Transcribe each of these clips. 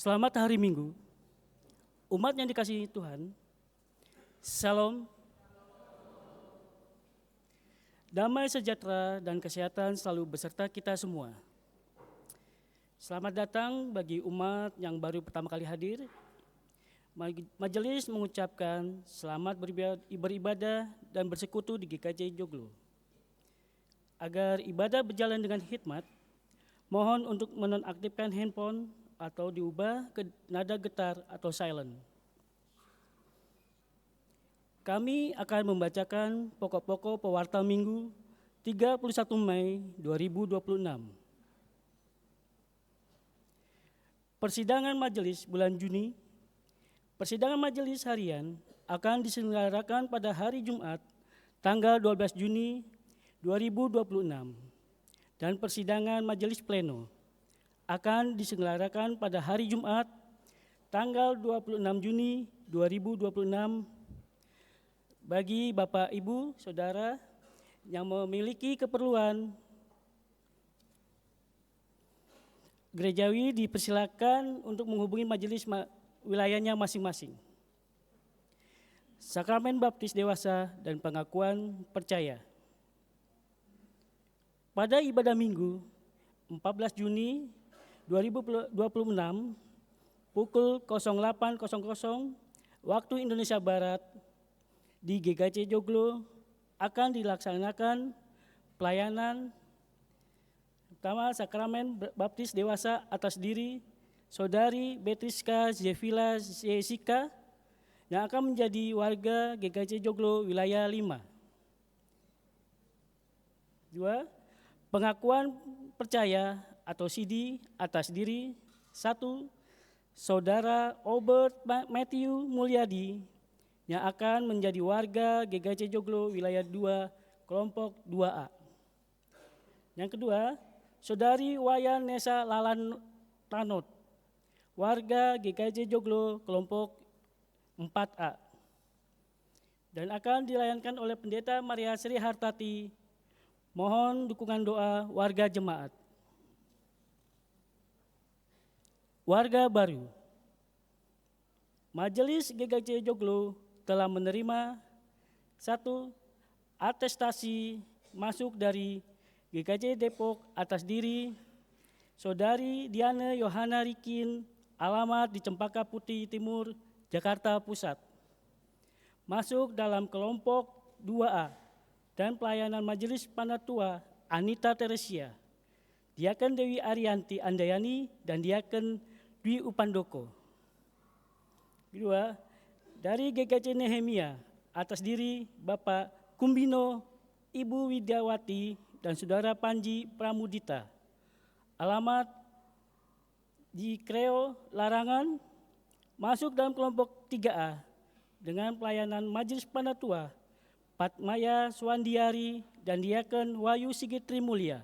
Selamat hari Minggu, umat yang dikasihi Tuhan. Salam, damai sejahtera dan kesehatan selalu beserta kita semua. Selamat datang bagi umat yang baru pertama kali hadir. Majelis mengucapkan selamat beribadah dan bersekutu di GKJ Joglo. Agar ibadah berjalan dengan hikmat, mohon untuk menonaktifkan handphone atau diubah ke nada getar atau silent. Kami akan membacakan pokok-pokok pewarta Minggu 31 Mei 2026. Persidangan majelis bulan Juni. Persidangan majelis harian akan diselenggarakan pada hari Jumat tanggal 12 Juni 2026 dan persidangan majelis pleno akan diselenggarakan pada hari Jumat tanggal 26 Juni 2026 bagi Bapak, Ibu, Saudara yang memiliki keperluan gerejawi dipersilakan untuk menghubungi majelis wilayahnya masing-masing. Sakramen baptis dewasa dan pengakuan percaya. Pada ibadah Minggu 14 Juni 2026 pukul 08.00 waktu Indonesia Barat di GKJ Joglo akan dilaksanakan pelayanan pertama sakramen baptis dewasa atas diri Saudari Betriska Zevila Jessica yang akan menjadi warga GKJ Joglo wilayah 5. 2. Pengakuan percaya atau CD atas diri 1. Saudara Albert Matthew Mulyadi yang akan menjadi warga GKJ Joglo wilayah 2 kelompok 2A. Yang kedua, Saudari Wayan Nesa Lalan Tanot, warga GKJ Joglo kelompok 4A. Dan akan dilayankan oleh Pendeta Maria Sri Hartati. Mohon dukungan doa warga jemaat. Warga baru. Majelis GKJ Joglo telah menerima 1. Atestasi masuk dari GKJ Depok atas diri Saudari Diana Yohana Rikin, alamat di Cempaka Putih Timur, Jakarta Pusat. Masuk dalam kelompok 2A dan pelayanan Majelis Panatua Anita Teresia, Diaken Dewi Arianti Andayani dan Diaken Dwi Upandoko. Kedua, dari GKJ Nehemia atas diri Bapak Kumbino, Ibu Widyawati dan Saudara Panji Pramudita. Alamat di Kreo Larangan, masuk dalam kelompok 3A dengan pelayanan Majelis Panatua Patmaya Swandiari dan Diaken Wahyu Sigit Trimulya.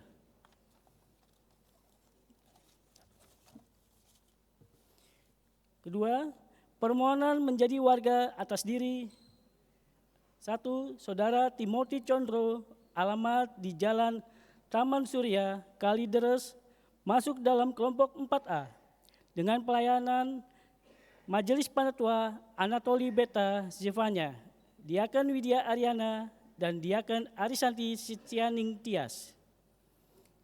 Kedua, permohonan menjadi warga atas diri 1. Saudara Timothy Condro, alamat di Jalan Taman Surya, Kalideres, masuk dalam kelompok 4A dengan pelayanan Majelis Panatua Anatoli Beta Zevanya, Diaken Widya Ariana dan Diaken Arisanti Sitianing Tias.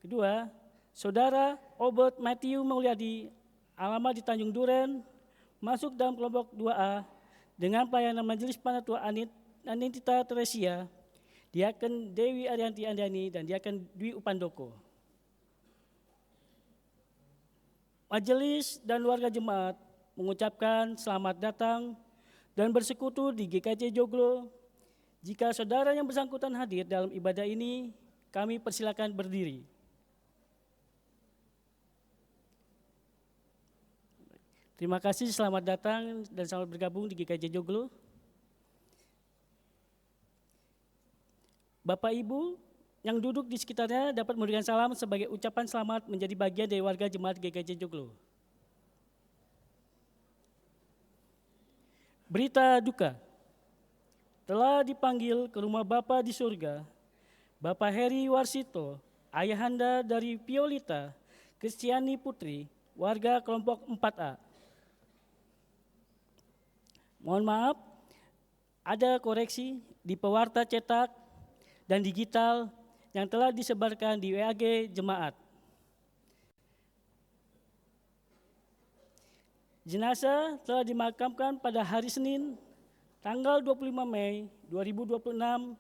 Kedua, Saudara Obert Matthew Mulyadi, alamat di Tanjung Duren, masuk dalam kelompok 2A dengan pelayanan Majelis Panatua Anita Teresia, Diaken Dewi Arianti Andani dan Diaken Dwi Upandoko. Majelis dan warga jemaat mengucapkan selamat datang dan bersekutu di GKJ Joglo. Jika saudara yang bersangkutan hadir dalam ibadah ini, kami persilakan berdiri. Terima kasih, selamat datang dan selamat bergabung di GKJ Joglo. Bapak Ibu yang duduk di sekitarnya dapat memberikan salam sebagai ucapan selamat menjadi bagian dari warga jemaat GKJ Joglo. Berita duka. Telah dipanggil ke rumah Bapa di surga, Bapak Heri Warsito, ayahanda dari Piolita Kristiani Putri, warga kelompok 4A. Mohon maaf, ada koreksi di pewarta cetak dan digital yang telah disebarkan di WAG Jemaat. Jenazah telah dimakamkan pada hari Senin, tanggal 25 Mei 2026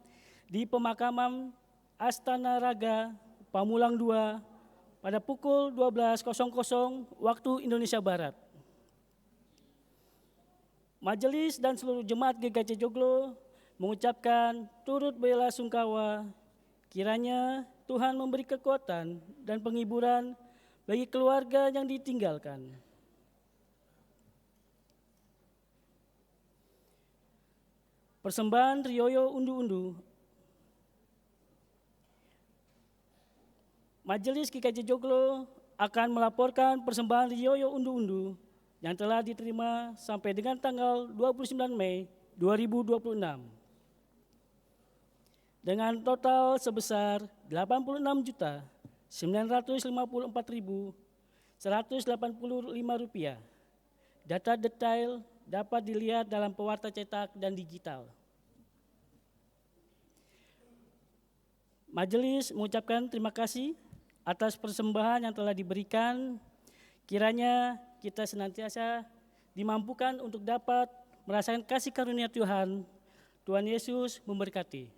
di pemakaman Astana Raga, Pamulang 2 pada pukul 12.00 waktu Indonesia Barat. Majelis dan seluruh jemaat GKJ Joglo mengucapkan turut bela sungkawa, kiranya Tuhan memberi kekuatan dan penghiburan bagi keluarga yang ditinggalkan. Persembahan Rioyo Undu-Undu. Majelis GKJ Joglo akan melaporkan persembahan Rioyo Undu-Undu yang telah diterima sampai dengan tanggal 29 Mei 2026 dengan total sebesar Rp86.954.185. Data detail dapat dilihat dalam pewarta cetak dan digital. Majelis mengucapkan terima kasih atas persembahan yang telah diberikan. Kiranya kita senantiasa dimampukan untuk dapat merasakan kasih karunia Tuhan. Tuhan Yesus memberkati.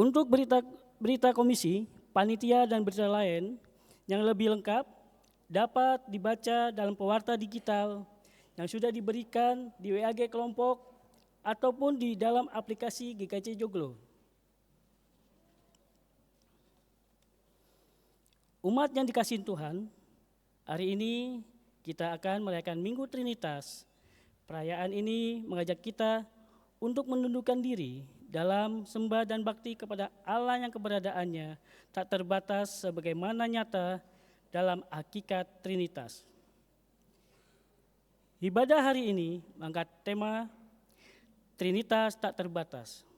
Untuk berita komisi, panitia dan berita lain yang lebih lengkap dapat dibaca dalam pewarta digital yang sudah diberikan di WAG kelompok ataupun di dalam aplikasi GKJ Joglo. Umat yang dikasihi Tuhan, hari ini kita akan merayakan Minggu Trinitas. Perayaan ini mengajak kita untuk menundukkan diri dalam sembah dan bakti kepada Allah yang keberadaannya tak terbatas sebagaimana nyata dalam hakikat Trinitas. Ibadah hari ini mengangkat tema Trinitas tak terbatas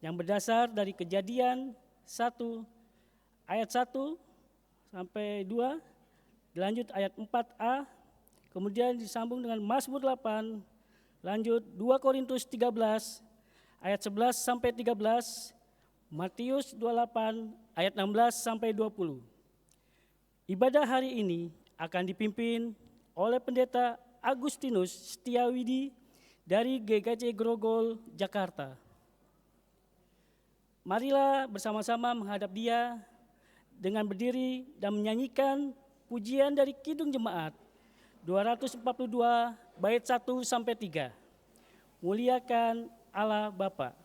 yang berdasar dari Kejadian 1 ayat 1 sampai 2, dilanjut ayat 4a, kemudian disambung dengan Mazmur 8, lanjut 2 Korintus 13 ayat 11 sampai 13, Matius 28 ayat 16 sampai 20. Ibadah hari ini akan dipimpin oleh Pendeta Agustinus Setiawidi dari GKJ Grogol, Jakarta. Marilah bersama-sama menghadap Dia dengan berdiri dan menyanyikan pujian dari Kidung Jemaat 242 bait 1 sampai 3. Muliakan Allah Bapa.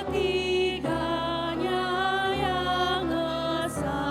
Ketiganya yang esa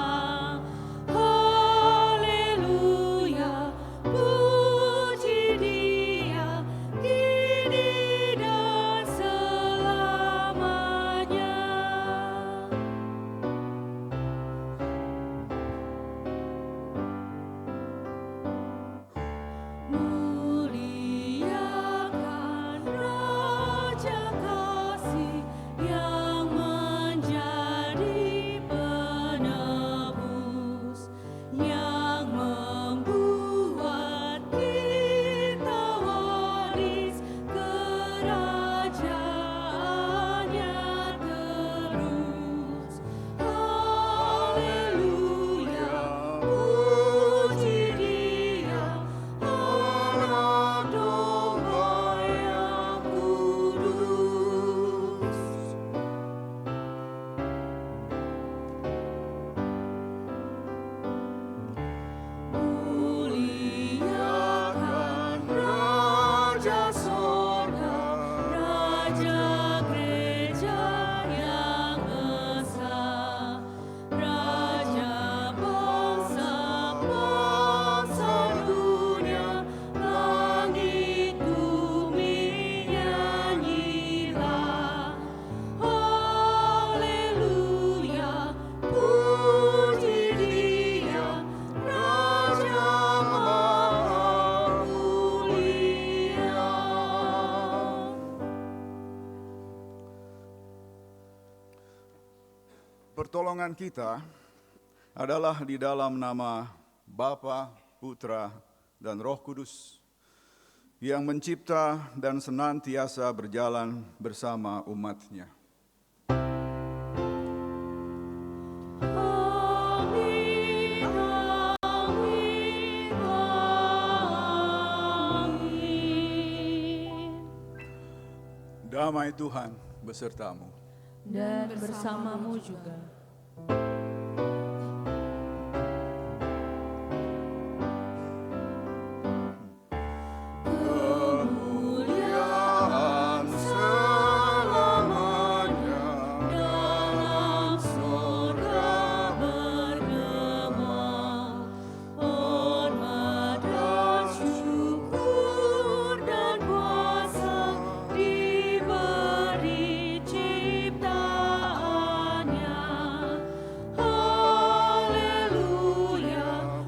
pertolongan kita adalah di dalam nama Bapa, Putra, dan Roh Kudus yang mencipta dan senantiasa berjalan bersama umat-Nya. Damai Tuhan besertamu. Dan bersamamu juga. Kemuliaan selamanya dalam surga bergema. Hormat dan syukur dan kuasa diberi ciptaannya. Haleluya,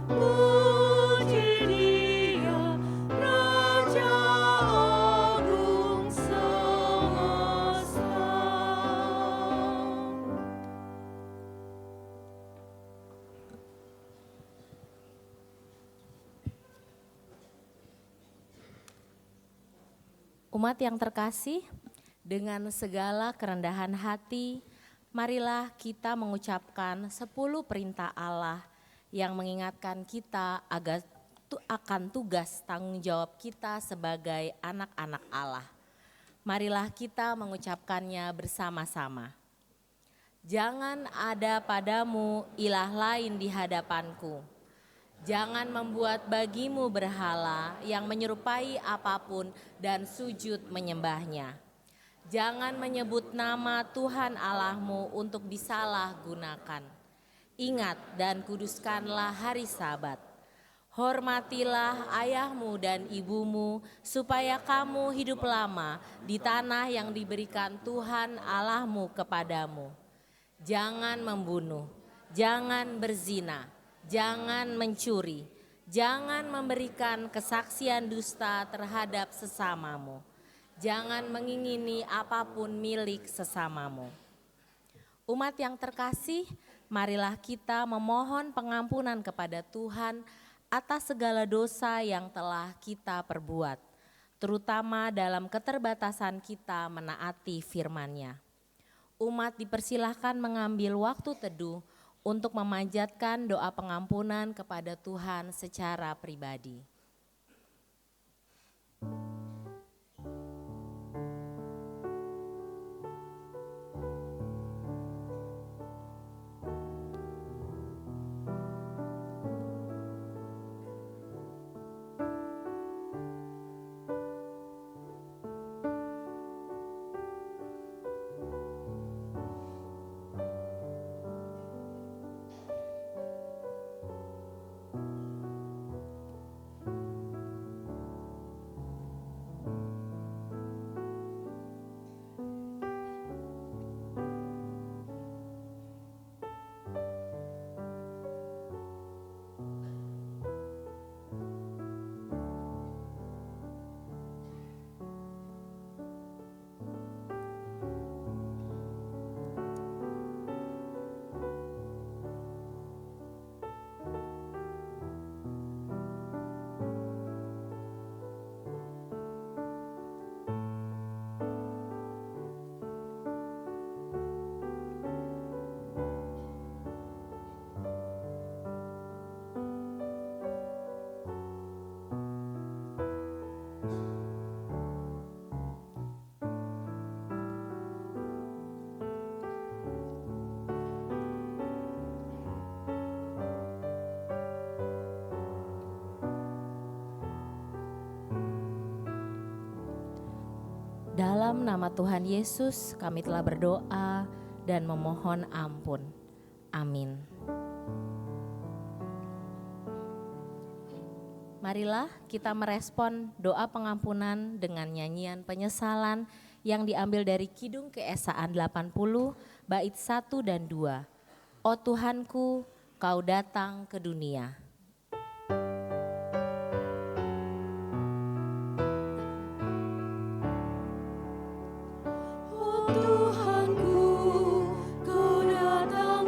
puji Dia, Raja Agung semesta. Umat yang terkasih, dengan segala kerendahan hati, marilah kita mengucapkan 10 perintah Allah yang mengingatkan kita akan tugas tanggung jawab kita sebagai anak-anak Allah. Marilah kita mengucapkannya bersama-sama. Jangan ada padamu ilah lain di hadapanku. Jangan membuat bagimu berhala yang menyerupai apapun dan sujud menyembahnya. Jangan menyebut nama Tuhan Allahmu untuk disalahgunakan. Ingat dan kuduskanlah hari Sabat. Hormatilah ayahmu dan ibumu supaya kamu hidup lama di tanah yang diberikan Tuhan Allahmu kepadamu. Jangan membunuh, jangan berzina, jangan mencuri, jangan memberikan kesaksian dusta terhadap sesamamu. Jangan mengingini apapun milik sesamamu. Umat yang terkasih, marilah kita memohon pengampunan kepada Tuhan atas segala dosa yang telah kita perbuat, terutama dalam keterbatasan kita menaati firman-Nya. Umat dipersilahkan mengambil waktu teduh untuk memanjatkan doa pengampunan kepada Tuhan secara pribadi. Dalam nama Tuhan Yesus kami telah berdoa dan memohon ampun. Amin. Marilah kita merespon doa pengampunan dengan nyanyian penyesalan yang diambil dari Kidung Keesaan 80 bait 1 dan 2. O Tuhanku, Kau datang ke dunia. Tuhanku, Kau datang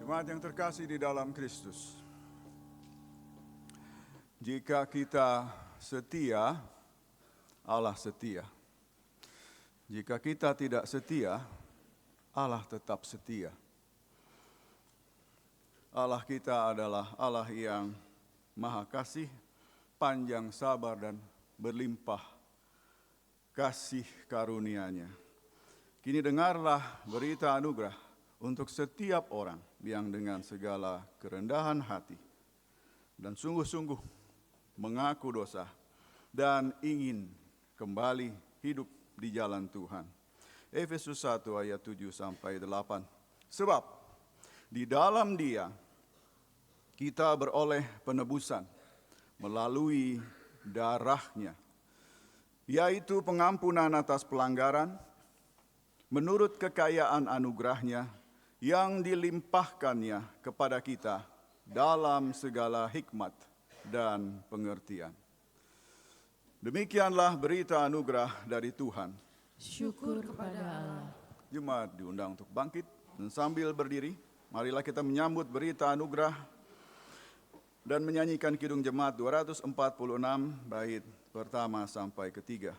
Jemaat yang terkasih di dalam Kristus, jika kita setia, Allah setia. Jika kita tidak setia, Allah tetap setia. Allah kita adalah Allah yang maha kasih, panjang sabar dan berlimpah kasih karunia-Nya. Kini dengarlah berita anugerah untuk setiap orang yang dengan segala kerendahan hati dan sungguh-sungguh mengaku dosa dan ingin kembali hidup di jalan Tuhan. Efesus 1 ayat 7 sampai 8. Sebab di dalam Dia kita beroleh penebusan melalui darah-Nya, yaitu pengampunan atas pelanggaran menurut kekayaan anugerah-Nya yang dilimpahkannya kepada kita dalam segala hikmat dan pengertian. Demikianlah berita anugerah dari Tuhan. Syukur kepada Allah. Jemaat diundang untuk bangkit dan sambil berdiri, marilah kita menyambut berita anugerah dan menyanyikan Kidung Jemaat 246 bait pertama sampai ketiga.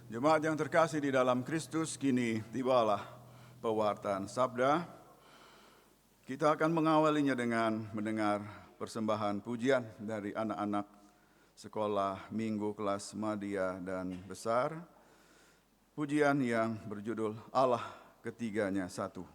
Jemaat yang terkasih di dalam Kristus, kini tibalah pewartaan sabda. Kita akan mengawalinya dengan mendengar persembahan pujian dari anak-anak sekolah minggu kelas Madya dan Besar. Pujian yang berjudul Allah Ketiganya Satu.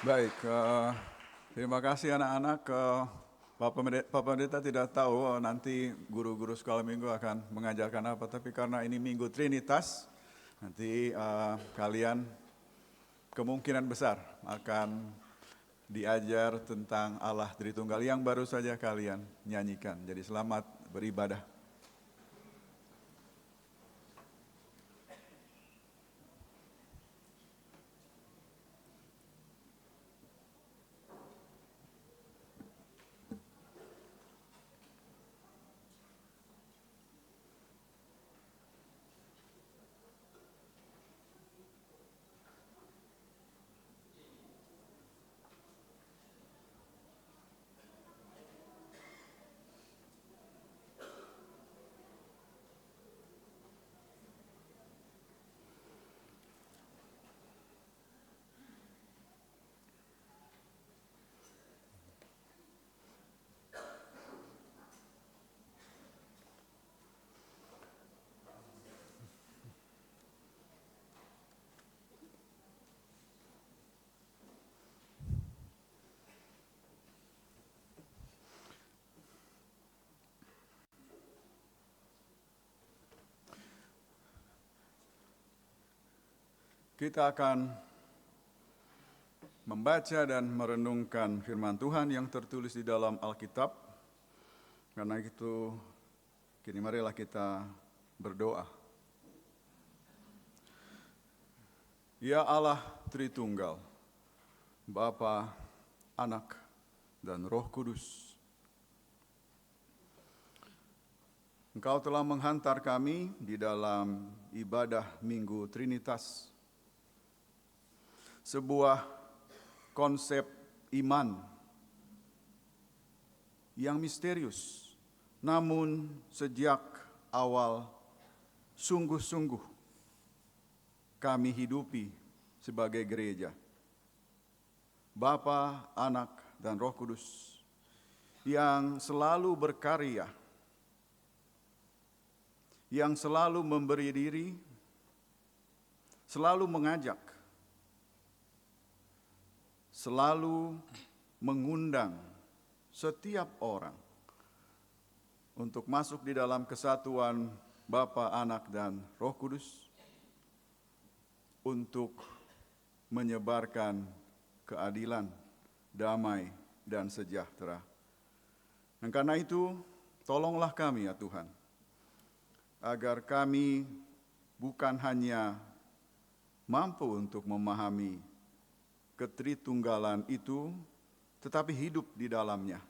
Baik, terima kasih anak-anak. Pak Pendeta tidak tahu nanti guru-guru sekolah minggu akan mengajarkan apa, tapi karena ini Minggu Trinitas, nanti kalian kemungkinan besar akan diajar tentang Allah Tritunggal yang baru saja kalian nyanyikan. Jadi selamat beribadah. Kita akan membaca dan merenungkan firman Tuhan yang tertulis di dalam Alkitab. Karena itu, kini marilah kita berdoa. Ya Allah Tritunggal, Bapa, Anak, dan Roh Kudus, Engkau telah menghantar kami di dalam ibadah Minggu Trinitas, sebuah konsep iman yang misterius, namun sejak awal sungguh-sungguh kami hidupi sebagai gereja. Bapa, Anak, dan Roh Kudus yang selalu berkarya, yang selalu memberi diri, selalu mengajak, selalu mengundang setiap orang untuk masuk di dalam kesatuan Bapa, Anak, dan Roh Kudus, untuk menyebarkan keadilan, damai, dan sejahtera. Dan karena itu, tolonglah kami ya Tuhan, agar kami bukan hanya mampu untuk memahami ketritunggalan itu, tetapi hidup di dalamnya.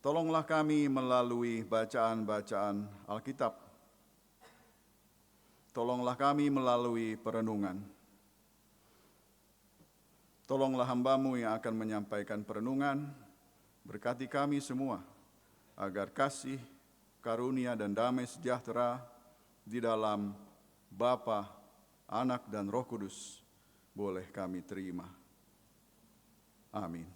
Tolonglah kami melalui bacaan-bacaan Alkitab. Tolonglah kami melalui perenungan. Tolonglah hamba-Mu yang akan menyampaikan perenungan, berkati kami semua, agar kasih, karunia, dan damai sejahtera di dalam Bapa, Anak, dan Roh Kudus boleh kami terima. Amin.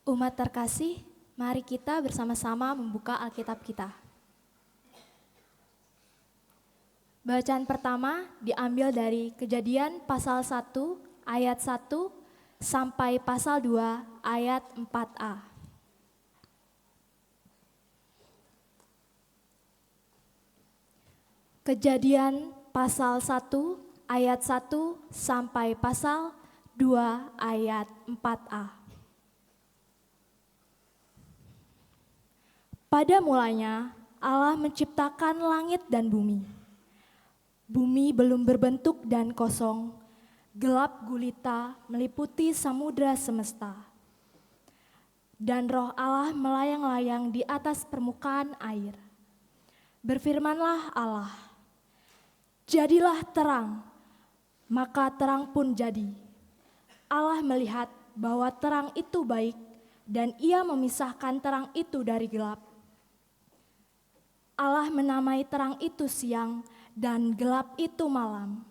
Umat terkasih, mari kita bersama-sama membuka Alkitab kita. Bacaan pertama diambil dari Kejadian pasal 1 ayat 1 sampai pasal 2 ayat 4a. Kejadian pasal 1 ayat 1 sampai pasal 2 ayat 4a. Pada mulanya Allah menciptakan langit dan bumi. Bumi belum berbentuk dan kosong, gelap gulita meliputi samudra semesta. Dan roh Allah melayang-layang di atas permukaan air. Berfirmanlah Allah, jadilah terang, maka terang pun jadi. Allah melihat bahwa terang itu baik, dan Ia memisahkan terang itu dari gelap. Allah menamai terang itu siang, dan gelap itu malam.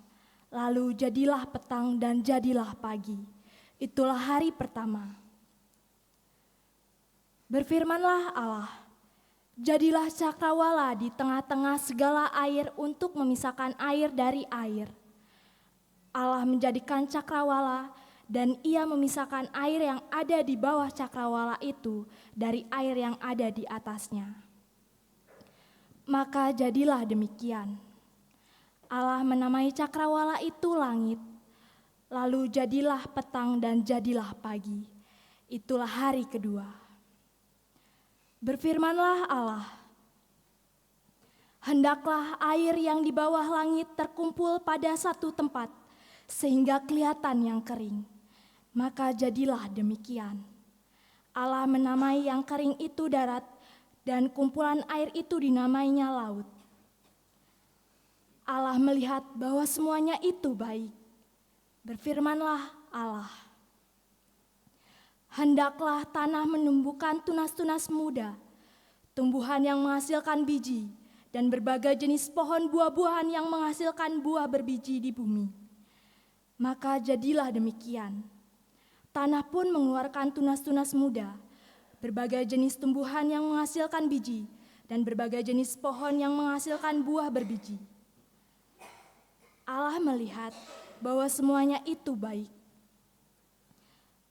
Lalu jadilah petang dan jadilah pagi. Itulah hari pertama. Berfirmanlah Allah, jadilah cakrawala di tengah-tengah segala air untuk memisahkan air dari air. Allah menjadikan cakrawala, dan Ia memisahkan air yang ada di bawah cakrawala itu dari air yang ada di atasnya. Maka jadilah demikian. Allah menamai cakrawala itu langit, lalu jadilah petang dan jadilah pagi. Itulah hari kedua. Berfirmanlah Allah, hendaklah air yang di bawah langit terkumpul pada satu tempat, sehingga kelihatan yang kering. Maka jadilah demikian. Allah menamai yang kering itu darat, dan kumpulan air itu dinamainya laut. Allah melihat bahwa semuanya itu baik. Berfirmanlah Allah, hendaklah tanah menumbuhkan tunas-tunas muda, tumbuhan yang menghasilkan biji, dan berbagai jenis pohon buah-buahan yang menghasilkan buah berbiji di bumi. Maka jadilah demikian. Tanah pun mengeluarkan tunas-tunas muda, berbagai jenis tumbuhan yang menghasilkan biji, dan berbagai jenis pohon yang menghasilkan buah berbiji. Allah melihat bahwa semuanya itu baik.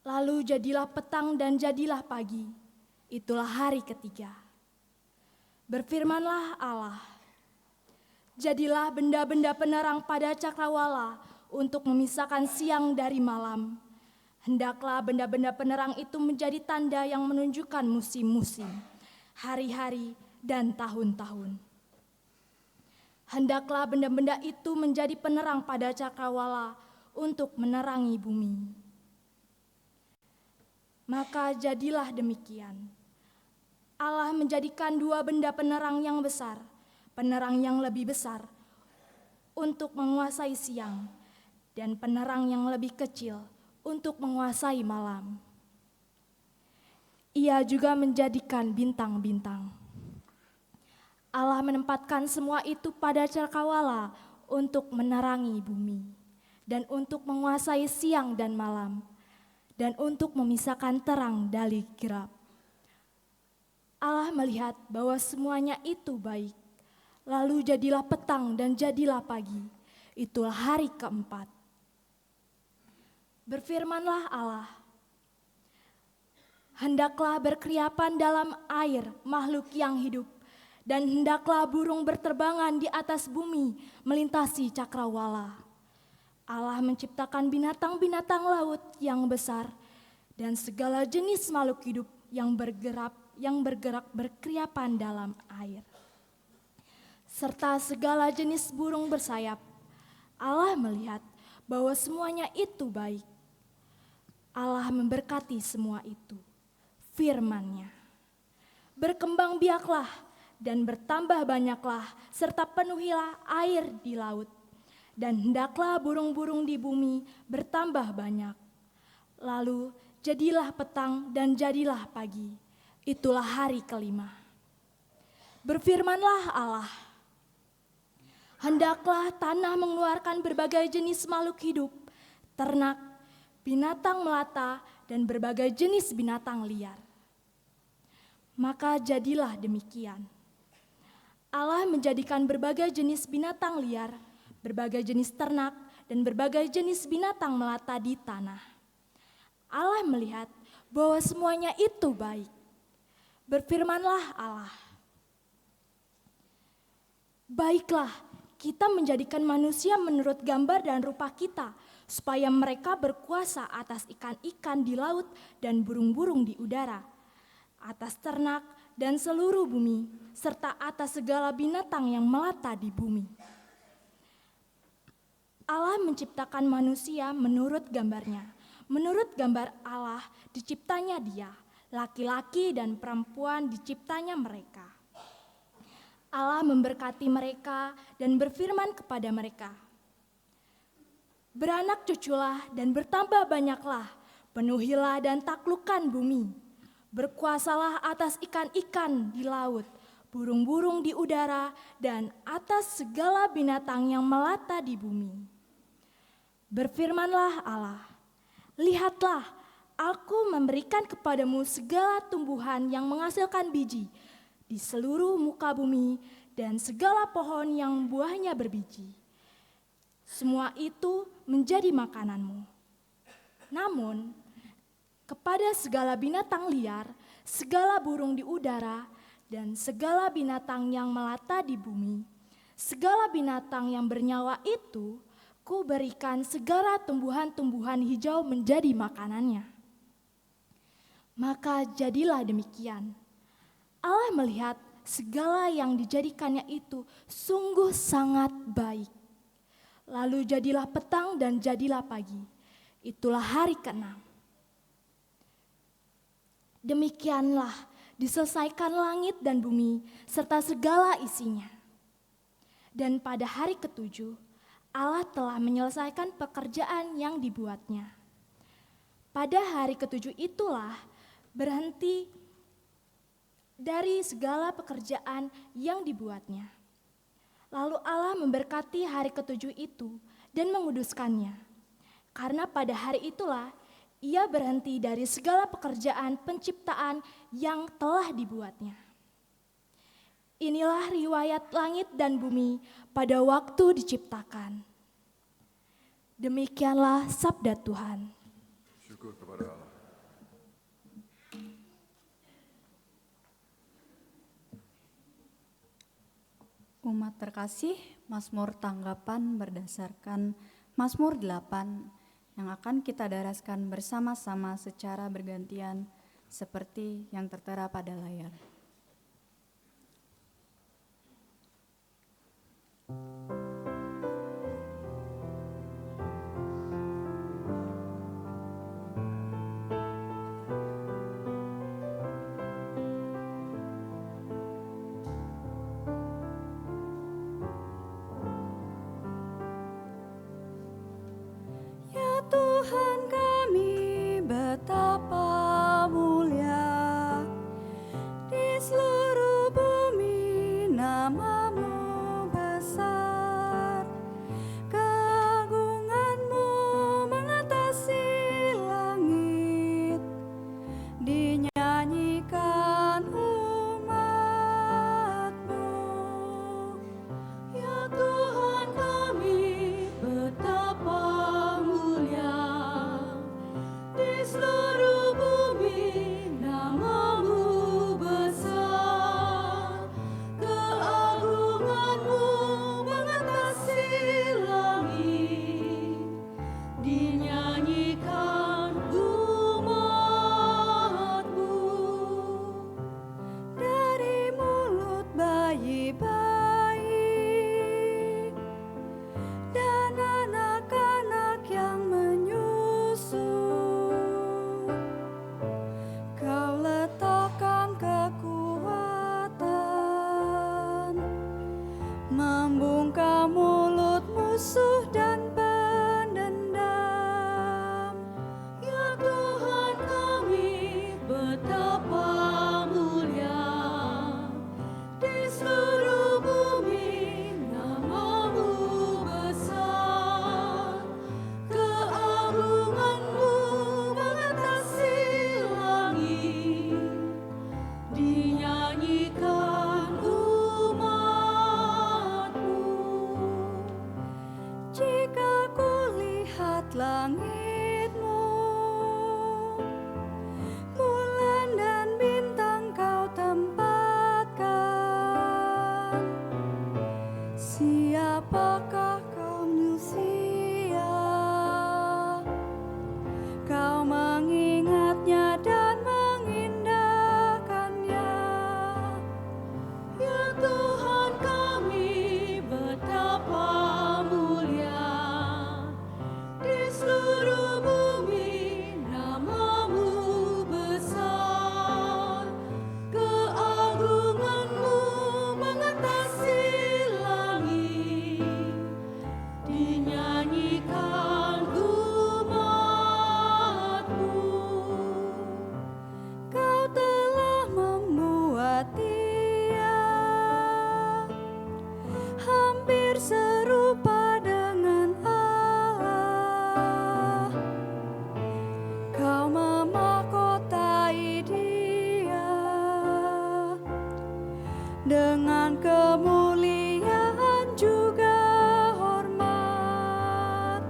Lalu jadilah petang dan jadilah pagi. Itulah hari ketiga. Berfirmanlah Allah, jadilah benda-benda penerang pada cakrawala untuk memisahkan siang dari malam. Hendaklah benda-benda penerang itu menjadi tanda yang menunjukkan musim-musim, hari-hari, dan tahun-tahun. Hendaklah benda-benda itu menjadi penerang pada cakrawala untuk menerangi bumi. Maka jadilah demikian. Allah menjadikan dua benda penerang yang besar, penerang yang lebih besar, untuk menguasai siang, dan penerang yang lebih kecil untuk menguasai malam. Ia juga menjadikan bintang-bintang. Allah menempatkan semua itu pada cakrawala untuk menerangi bumi, dan untuk menguasai siang dan malam, dan untuk memisahkan terang dari gelap. Allah melihat bahwa semuanya itu baik. Lalu jadilah petang dan jadilah pagi. Itulah hari keempat. Berfirmanlah Allah, hendaklah berkeriapan dalam air makhluk yang hidup, dan hendaklah burung berterbangan di atas bumi melintasi cakrawala. Allah menciptakan binatang-binatang laut yang besar dan segala jenis makhluk hidup yang bergerak berkeriapan dalam air, serta segala jenis burung bersayap. Allah melihat bahwa semuanya itu baik. Allah memberkati semua itu. Firman-Nya, berkembang biaklah dan bertambah banyaklah, serta penuhilah air di laut, dan hendaklah burung-burung di bumi bertambah banyak. Lalu jadilah petang dan jadilah pagi. Itulah hari kelima. Berfirmanlah Allah, hendaklah tanah mengeluarkan berbagai jenis makhluk hidup, ternak, binatang melata, dan berbagai jenis binatang liar. Maka jadilah demikian. Allah menjadikan berbagai jenis binatang liar, berbagai jenis ternak, dan berbagai jenis binatang melata di tanah. Allah melihat bahwa semuanya itu baik. Berfirmanlah Allah, baiklah, kita menjadikan manusia menurut gambar dan rupa kita, supaya mereka berkuasa atas ikan-ikan di laut dan burung-burung di udara, atas ternak dan seluruh bumi, serta atas segala binatang yang melata di bumi. Allah menciptakan manusia menurut gambarnya. Menurut gambar Allah diciptanya dia, laki-laki dan perempuan diciptanya mereka. Allah memberkati mereka dan berfirman kepada mereka, beranak cuculah dan bertambah banyaklah, penuhilah dan taklukkan bumi. Berkuasalah atas ikan-ikan di laut, burung-burung di udara, dan atas segala binatang yang melata di bumi. Berfirmanlah Allah, lihatlah, aku memberikan kepadamu segala tumbuhan yang menghasilkan biji di seluruh muka bumi dan segala pohon yang buahnya berbiji. Semua itu menjadi makananmu. Namun, kepada segala binatang liar, segala burung di udara, dan segala binatang yang melata di bumi, segala binatang yang bernyawa itu, ku berikan segala tumbuhan-tumbuhan hijau menjadi makanannya. Maka jadilah demikian. Allah melihat segala yang dijadikannya itu sungguh sangat baik. Lalu jadilah petang dan jadilah pagi. Itulah hari ke-6. Demikianlah diselesaikan langit dan bumi serta segala isinya. Dan pada hari ke-7, Allah telah menyelesaikan pekerjaan yang dibuatnya. Pada hari ke-7 itulah berhenti dari segala pekerjaan yang dibuatnya. Lalu Allah memberkati hari ke-7 itu dan menguduskannya. Karena pada hari itulah ia berhenti dari segala pekerjaan penciptaan yang telah dibuatnya. Inilah riwayat langit dan bumi pada waktu diciptakan. Demikianlah sabda Tuhan. Syukur kepada Allah. Umat terkasih, Mazmur tanggapan berdasarkan Mazmur 8 yang akan kita daraskan bersama-sama secara bergantian seperti yang tertera pada layar. Tuhan kami betapa mulia, di seluruh bumi nama-Mu besar, keagungan-Mu mengatasi langit, dinyanyikan umat-Mu. Ya Tuhan kami betapa di seluruh bumi nama-Mu besar, keagungan-Mu mengatasi langit, dinyanyikan umat-Mu. Dari mulut bayi-bayi dan anak-anak yang Kau letakkan kekuatan, membungkam mulut musuh dan pendendam. Ya Tuhan kami betapa mulia, di seluruh bumi nama-Mu besar, keagungan-Mu mengatasi dinyanyikan umat-Mu. Jika kulihat langit-Mu, bulan dan bintang Kau tempatkan, siapakah Kau manusia? Kau mengingatnya dan mengindahkannya. Ya Tuhan kami betapa mulia, di seluruh bumi nama-Mu besar, keagungan-Mu mengatasi langit, dinyanyikan umat-Mu. Kau telah membuat Dia hampir serupa dengan Allah. Kau memahkotai Dia dengan kemuliaan juga hormat.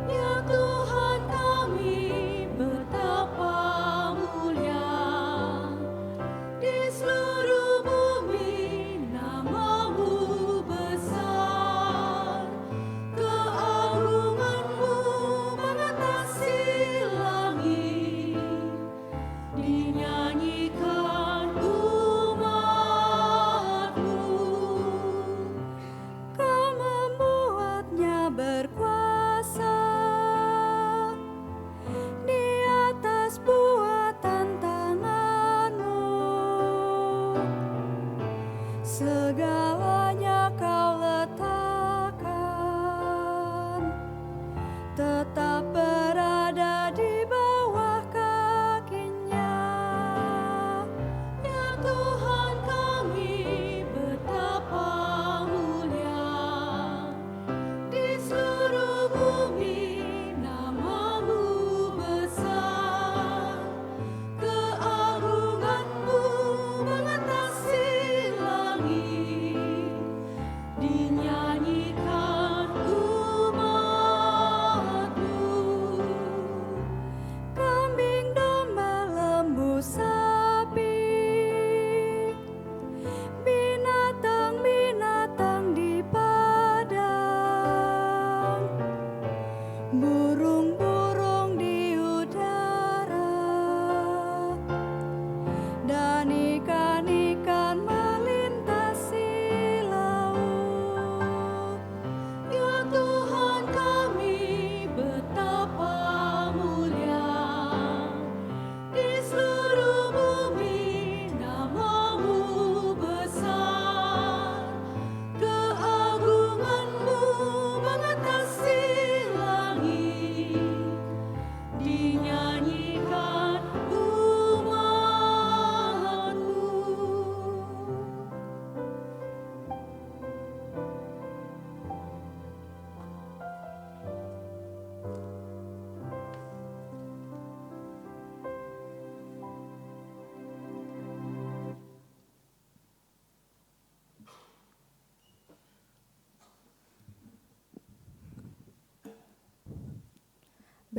Ya Tuhan kami betapa mulia, di seluruh bumi nama-Mu besar, keagungan-Mu mengatasi langit, dinyanyikan umat-Mu.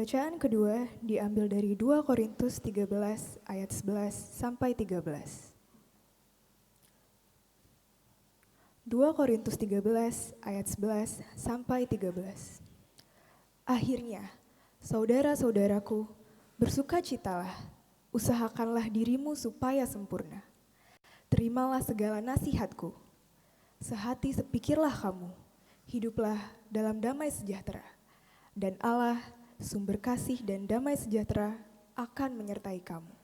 Bacaan kedua diambil dari 2 Korintus 13 ayat 11 sampai 13. 2 Korintus 13 ayat 11 sampai 13. Akhirnya, saudara-saudaraku, bersukacitalah, usahakanlah dirimu supaya sempurna. Terimalah segala nasihatku. Sehati sepikirlah kamu, hiduplah dalam damai sejahtera. Dan Allah, sumber kasih dan damai sejahtera, akan menyertai kamu.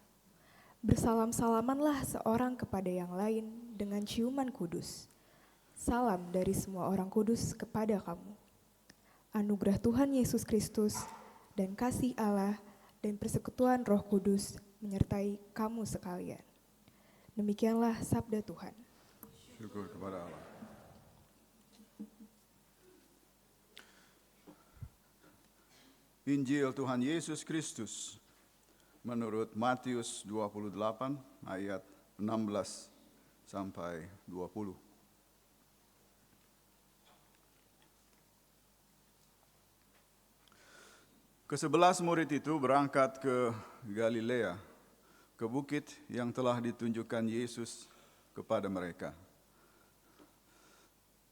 Bersalam-salamanlah seorang kepada yang lain dengan ciuman kudus. Salam dari semua orang kudus kepada kamu. Anugerah Tuhan Yesus Kristus dan kasih Allah dan persekutuan Roh Kudus menyertai kamu sekalian. Demikianlah sabda Tuhan. Syukur kepada Allah. Injil Tuhan Yesus Kristus menurut Matius 28 ayat 16 sampai 20. Kesebelas murid itu berangkat ke Galilea, ke bukit yang telah ditunjukkan Yesus kepada mereka.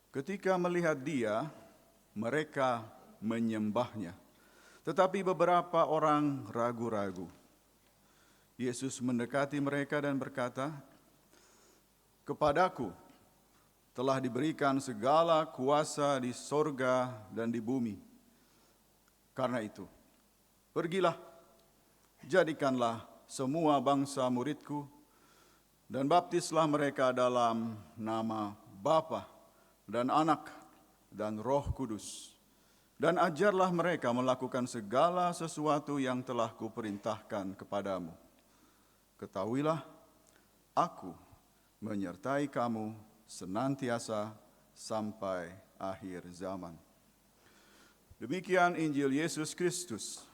Ketika melihat Dia, mereka menyembahnya. Tetapi beberapa orang ragu-ragu. Yesus mendekati mereka dan berkata, "Kepadaku telah diberikan segala kuasa di sorga dan di bumi. Karena itu, pergilah, jadikanlah semua bangsa muridku, dan baptislah mereka dalam nama Bapa dan Anak dan Roh Kudus. Dan ajarlah mereka melakukan segala sesuatu yang telah kuperintahkan kepadamu. Ketahuilah, aku menyertai kamu senantiasa sampai akhir zaman." Demikian Injil Yesus Kristus.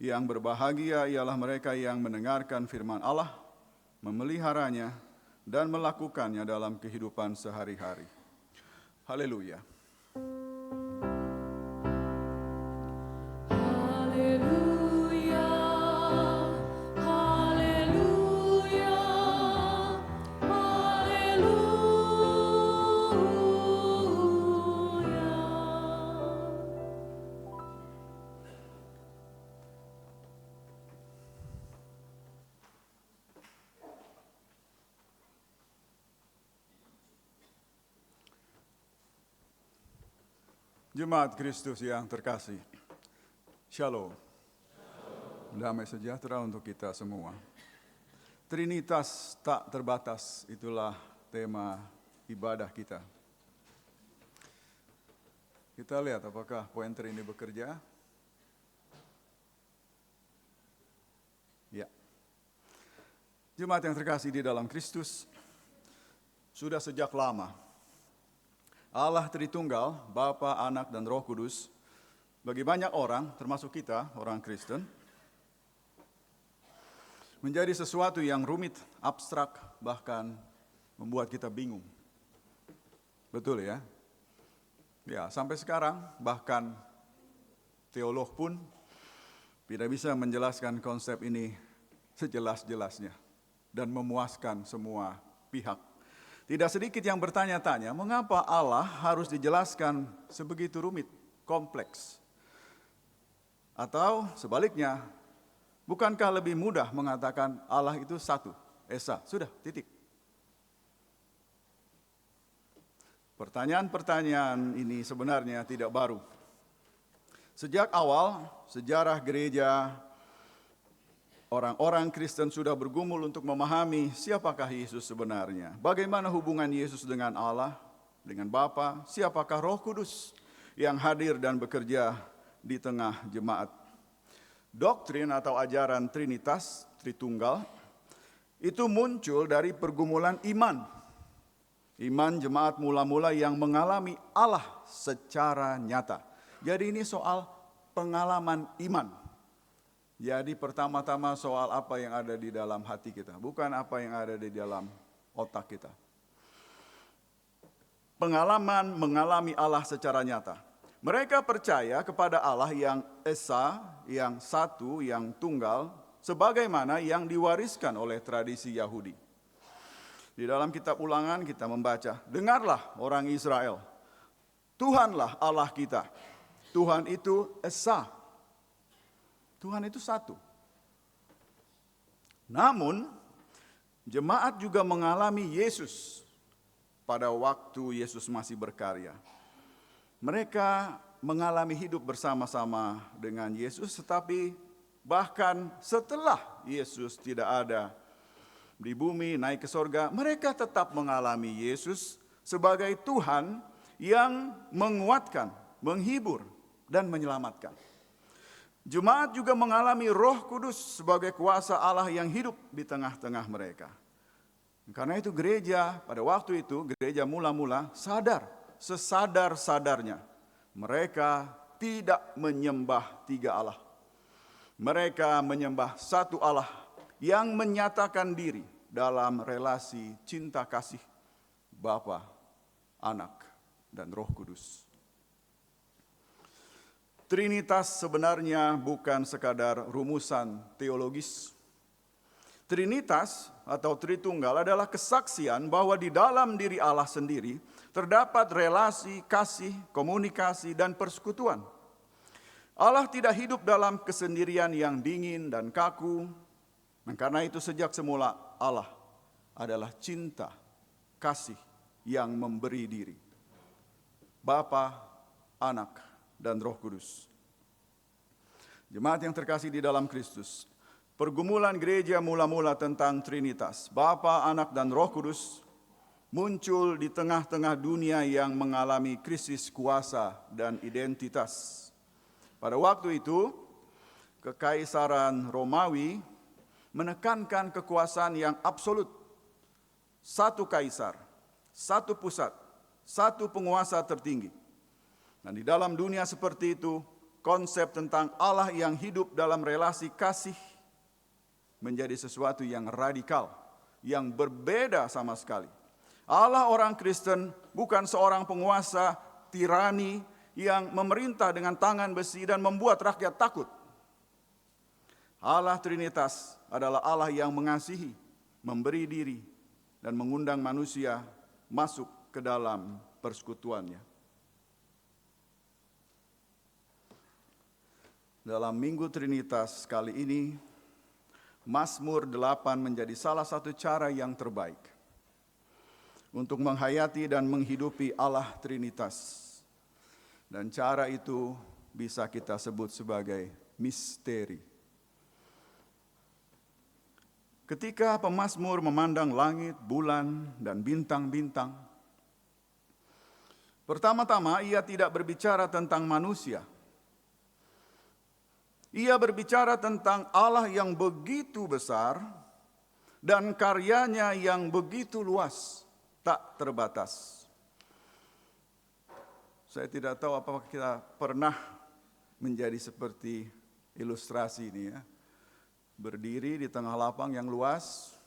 Yang berbahagia ialah mereka yang mendengarkan firman Allah, memeliharanya, dan melakukannya dalam kehidupan sehari-hari. Haleluya. Haleluya, haleluya, haleluya. Jemaat Kristus yang terkasih, Shalom. Damai sejahtera untuk kita semua. Trinitas tak terbatas, itulah tema ibadah kita. Kita lihat apakah pointer ini bekerja. Ya. Jemaat yang terkasih di dalam Kristus, sudah sejak lama Allah Tritunggal, Bapa, Anak, dan Roh Kudus, bagi banyak orang, termasuk kita, orang Kristen, menjadi sesuatu yang rumit, abstrak, bahkan membuat kita bingung. Betul ya? Ya, sampai sekarang bahkan teolog pun tidak bisa menjelaskan konsep ini sejelas-jelasnya dan memuaskan semua pihak. Tidak sedikit yang bertanya-tanya, mengapa Allah harus dijelaskan sebegitu rumit, kompleks? Atau sebaliknya, bukankah lebih mudah mengatakan Allah itu satu, Esa, sudah, titik. Pertanyaan-pertanyaan ini sebenarnya tidak baru. Sejak awal, sejarah gereja, orang-orang Kristen sudah bergumul untuk memahami siapakah Yesus sebenarnya. Bagaimana hubungan Yesus dengan Allah, dengan Bapa, siapakah Roh Kudus yang hadir dan bekerja di tengah jemaat. Doktrin atau ajaran Trinitas, Tritunggal, itu muncul dari pergumulan iman. Iman jemaat mula-mula yang mengalami Allah secara nyata. Jadi ini soal pengalaman iman. Jadi pertama-tama soal apa yang ada di dalam hati kita, bukan apa yang ada di dalam otak kita. Pengalaman mengalami Allah secara nyata. Mereka percaya kepada Allah yang esa, yang satu, yang tunggal, sebagaimana yang diwariskan oleh tradisi Yahudi. Di dalam kitab Ulangan kita membaca, dengarlah orang Israel, Tuhanlah Allah kita. Tuhan itu esa. Tuhan itu satu. Namun, jemaat juga mengalami Yesus pada waktu Yesus masih berkarya. Mereka mengalami hidup bersama-sama dengan Yesus, tetapi bahkan setelah Yesus tidak ada di bumi, naik ke sorga, mereka tetap mengalami Yesus sebagai Tuhan yang menguatkan, menghibur, dan menyelamatkan. Jemaat juga mengalami Roh Kudus sebagai kuasa Allah yang hidup di tengah-tengah mereka. Karena itu gereja, pada waktu itu gereja mula-mula sadar, sesadar-sadarnya, mereka tidak menyembah tiga Allah. Mereka menyembah satu Allah yang menyatakan diri dalam relasi cinta kasih Bapa, Anak, dan Roh Kudus. Trinitas sebenarnya bukan sekadar rumusan teologis. Trinitas atau Tritunggal adalah kesaksian bahwa di dalam diri Allah sendiri terdapat relasi, kasih, komunikasi, dan persekutuan. Allah tidak hidup dalam kesendirian yang dingin dan kaku. Karena itu sejak semula Allah adalah cinta, kasih yang memberi diri. Bapa, Anak, dan Roh Kudus. Jemaat yang terkasih di dalam Kristus, pergumulan gereja mula-mula tentang Trinitas, Bapa, Anak, dan Roh Kudus muncul di tengah-tengah dunia yang mengalami krisis kuasa dan identitas. Pada waktu itu, Kekaisaran Romawi menekankan kekuasaan yang absolut. Satu kaisar, satu pusat, satu penguasa tertinggi. Dan di dalam dunia seperti itu, konsep tentang Allah yang hidup dalam relasi kasih menjadi sesuatu yang radikal, yang berbeda sama sekali. Allah orang Kristen bukan seorang penguasa tirani yang memerintah dengan tangan besi dan membuat rakyat takut. Allah Trinitas adalah Allah yang mengasihi, memberi diri, dan mengundang manusia masuk ke dalam persekutuannya. Dalam Minggu Trinitas kali ini, Mazmur 8 menjadi salah satu cara yang terbaik untuk menghayati dan menghidupi Allah Trinitas. Dan cara itu bisa kita sebut sebagai misteri. Ketika pemazmur memandang langit, bulan, dan bintang-bintang, pertama-tama ia tidak berbicara tentang manusia. Ia berbicara tentang Allah yang begitu besar dan karyanya yang begitu luas, tak terbatas. Saya tidak tahu apakah kita pernah menjadi seperti ilustrasi ini ya. Berdiri di tengah lapang yang luas,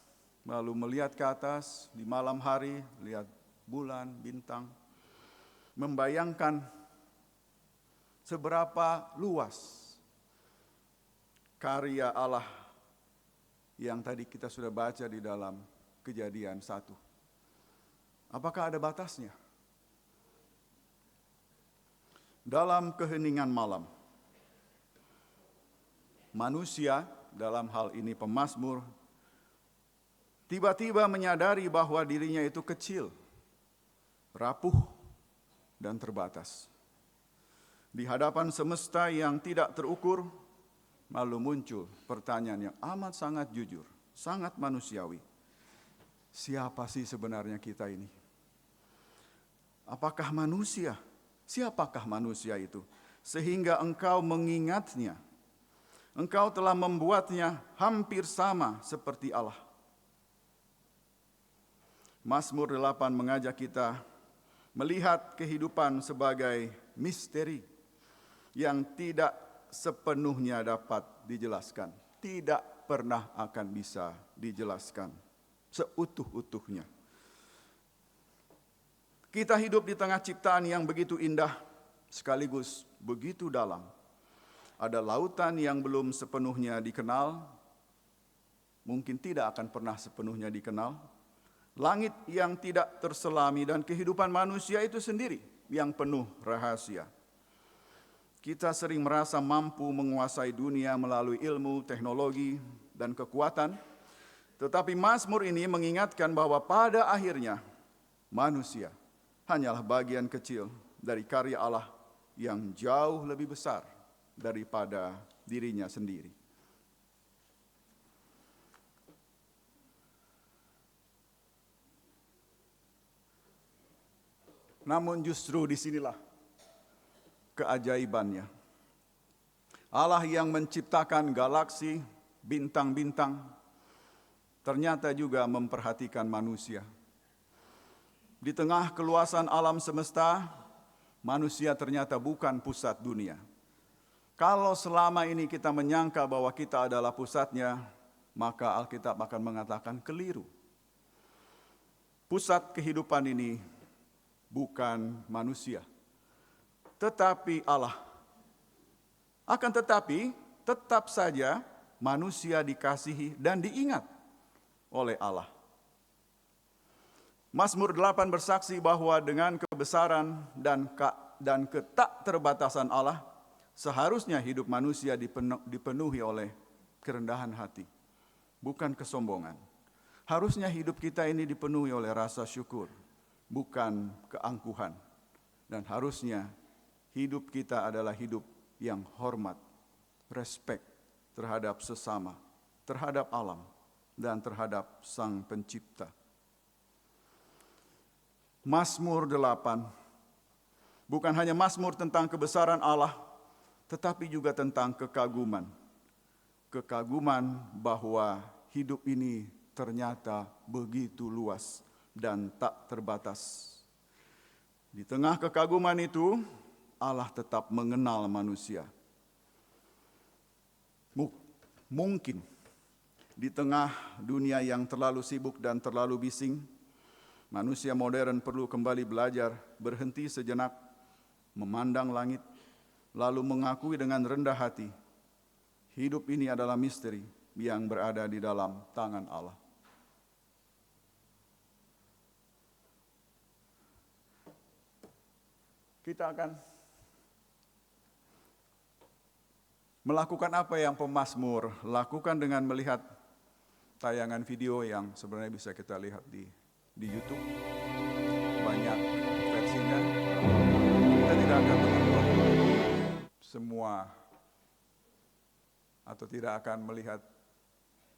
lalu melihat ke atas di malam hari, lihat bulan, bintang, membayangkan seberapa luas karya Allah yang tadi kita sudah baca di dalam Kejadian 1. Apakah ada batasnya? Dalam keheningan malam, manusia, dalam hal ini pemazmur, tiba-tiba menyadari bahwa dirinya itu kecil, rapuh, dan terbatas. Di hadapan semesta yang tidak terukur, lalu muncul pertanyaan yang amat sangat jujur, sangat manusiawi. Siapa sih sebenarnya kita ini? Apakah manusia? Siapakah manusia itu? Sehingga engkau mengingatnya. Engkau telah membuatnya hampir sama seperti Allah. Mazmur 8 mengajak kita melihat kehidupan sebagai misteri yang tidak sepenuhnya dapat dijelaskan, tidak pernah akan bisa dijelaskan seutuh-utuhnya. Kita hidup di tengah ciptaan yang begitu indah, sekaligus begitu dalam. Ada lautan yang belum sepenuhnya dikenal, mungkin tidak akan pernah sepenuhnya dikenal. Langit yang tidak terselami dan kehidupan manusia itu sendiri yang penuh rahasia. Kita sering merasa mampu menguasai dunia melalui ilmu, teknologi, dan kekuatan. Tetapi Mazmur ini mengingatkan bahwa pada akhirnya manusia hanyalah bagian kecil dari karya Allah yang jauh lebih besar daripada dirinya sendiri. Namun justru disinilah keajaibannya. Allah yang menciptakan galaksi, bintang-bintang, ternyata juga memperhatikan manusia. Di tengah keluasan alam semesta, manusia ternyata bukan pusat dunia. Kalau selama ini kita menyangka bahwa kita adalah pusatnya, maka Alkitab akan mengatakan keliru. Pusat kehidupan ini bukan manusia, tetapi Allah. Akan tetapi, tetap saja manusia dikasihi dan diingat oleh Allah. Mazmur 8 bersaksi bahwa dengan kebesaran dan ketak terbatasan Allah, seharusnya hidup manusia dipenuhi oleh kerendahan hati, bukan kesombongan. Harusnya hidup kita ini dipenuhi oleh rasa syukur, bukan keangkuhan. Dan harusnya hidup kita adalah hidup yang hormat, respect terhadap sesama, terhadap alam, dan terhadap Sang Pencipta. Mazmur 8 bukan hanya mazmur tentang kebesaran Allah, tetapi juga tentang kekaguman. Kekaguman bahwa hidup ini ternyata begitu luas dan tak terbatas. Di tengah kekaguman itu, Allah tetap mengenal manusia. Mungkin di tengah dunia yang terlalu sibuk dan terlalu bising, manusia modern perlu kembali belajar berhenti sejenak, memandang langit, lalu mengakui dengan rendah hati, hidup ini adalah misteri yang berada di dalam tangan Allah. Kita akan melakukan apa yang pemazmur lakukan dengan melihat tayangan video yang sebenarnya bisa kita lihat di YouTube. Banyak versinya. Kita tidak akan menonton semua atau tidak akan melihat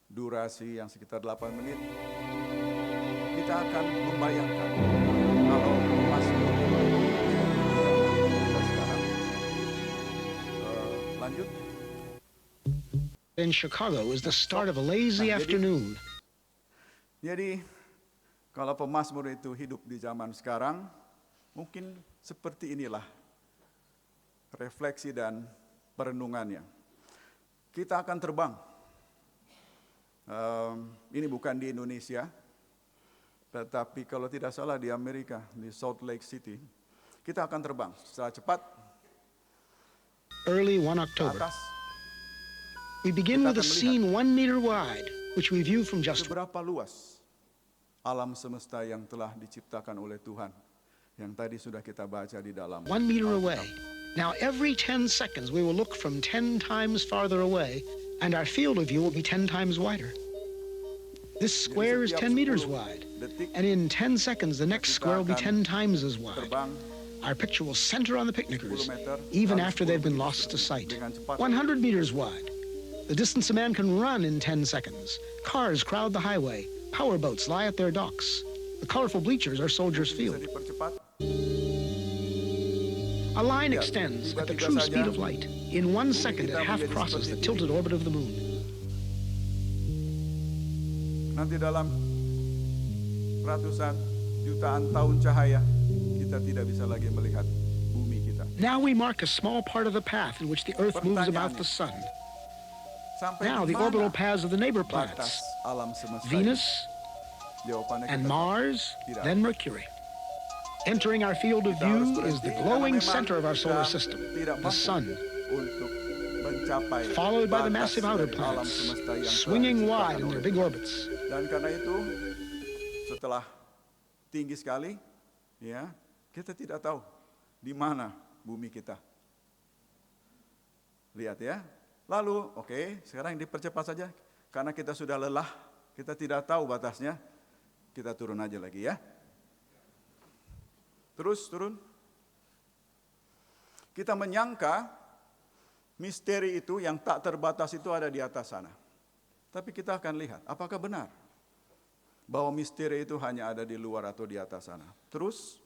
durasi yang sekitar 8 menit. Kita akan membayangkan kalau pemazmur kita sekarang lanjut. In Chicago was the start of a lazy afternoon. Jadi kalau pemazmur itu hidup di zaman sekarang, mungkin seperti inilah refleksi dan perenungannya. Kita akan terbang. Ini bukan di Indonesia, tetapi kalau tidak salah di Amerika, di Salt Lake City. Kita akan terbang secara cepat. Early 1 October. Atas. We begin with a scene 1 meter wide, which we view from just seberapa luas alam semesta yang telah diciptakan oleh Tuhan, yang tadi sudah kita baca di dalam 1 meter away. Now every 10 seconds we will look from 10 times farther away, and our field of view will be 10 times wider. This square is 10 meters wide, and in 10 seconds the next square will be 10 times as wide. Our picture will center on the picnickers, even after they've been lost to sight. 100 meters wide. The distance a man can run in 10 seconds. Cars crowd the highway. Powerboats lie at their docks. The colorful bleachers are Soldiers Field. A line extends at the true speed of light. In 1 second, it half crosses the tilted orbit of the moon. Nanti dalam ratusan jutaan tahun cahaya, kita tidak bisa lagi melihat bumi kita. Now we mark a small part of the path in which the Earth moves about the sun. Now the orbital paths of the neighbor planets, Venus, and Mars, then Mercury. Entering our field of Kita harus view is berhenti the karena glowing memang center of our solar kita system, tidak the mampu sun, untuk mencapai followed by the batas massive outer dari alam planets, semesta yang telah swinging diciptakan wide in oleh their big Tuhan. orbits. Dan karena itu, setelah tinggi sekali, ya, kita tidak tahu di mana bumi kita. Lihat ya. Lalu, oke, sekarang dipercepat saja. Karena kita sudah lelah, kita tidak tahu batasnya, kita turun aja lagi ya. Terus turun. Kita menyangka misteri itu yang tak terbatas itu ada di atas sana. Tapi kita akan lihat, apakah benar bahwa misteri itu hanya ada di luar atau di atas sana. Terus,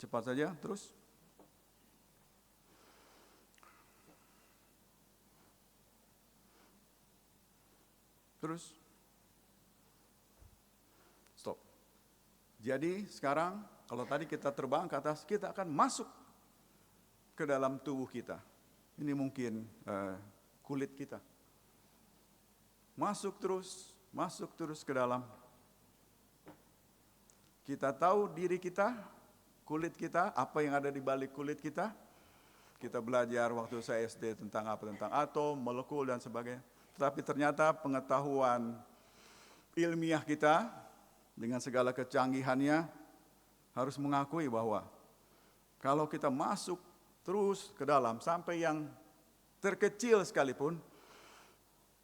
cepat saja, terus. Terus. Stop. Jadi sekarang kalau tadi kita terbang ke atas, kita akan masuk ke dalam tubuh kita. Ini mungkin kulit kita. Masuk terus ke dalam. Kita tahu diri kita, kulit kita, apa yang ada di balik kulit kita. Kita belajar waktu saya SD tentang atom, molekul dan sebagainya. Tetapi ternyata pengetahuan ilmiah kita dengan segala kecanggihannya harus mengakui bahwa kalau kita masuk terus ke dalam sampai yang terkecil sekalipun,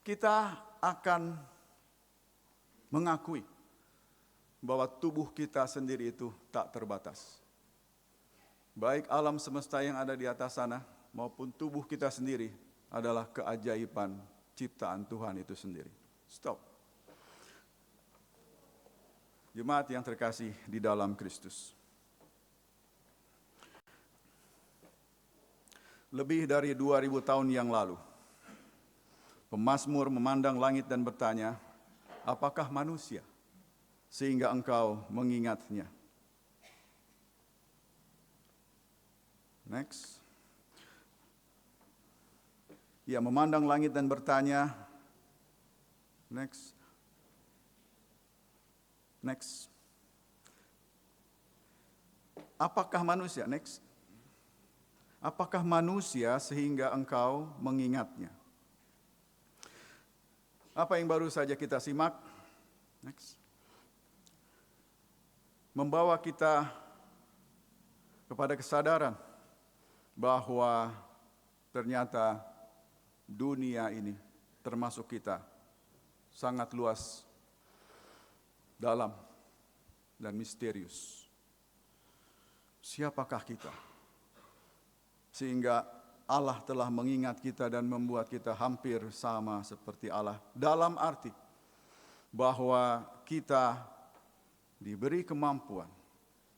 kita akan mengakui bahwa tubuh kita sendiri itu tak terbatas. Baik alam semesta yang ada di atas sana maupun tubuh kita sendiri adalah keajaiban ciptaan Tuhan itu sendiri. Stop. Jemaat yang terkasih di dalam Kristus. Lebih dari 2000 tahun yang lalu, pemazmur memandang langit dan bertanya, apakah manusia sehingga engkau mengingatnya? Next. Ia memandang langit dan bertanya, next. Apakah manusia, next. Apakah manusia sehingga engkau mengingatnya? Apa yang baru saja kita simak, next. Membawa kita kepada kesadaran bahwa ternyata dunia ini, termasuk kita, sangat luas, dalam, dan misterius. Siapakah kita? Sehingga Allah telah mengingat kita dan membuat kita hampir sama seperti Allah. Dalam arti bahwa kita diberi kemampuan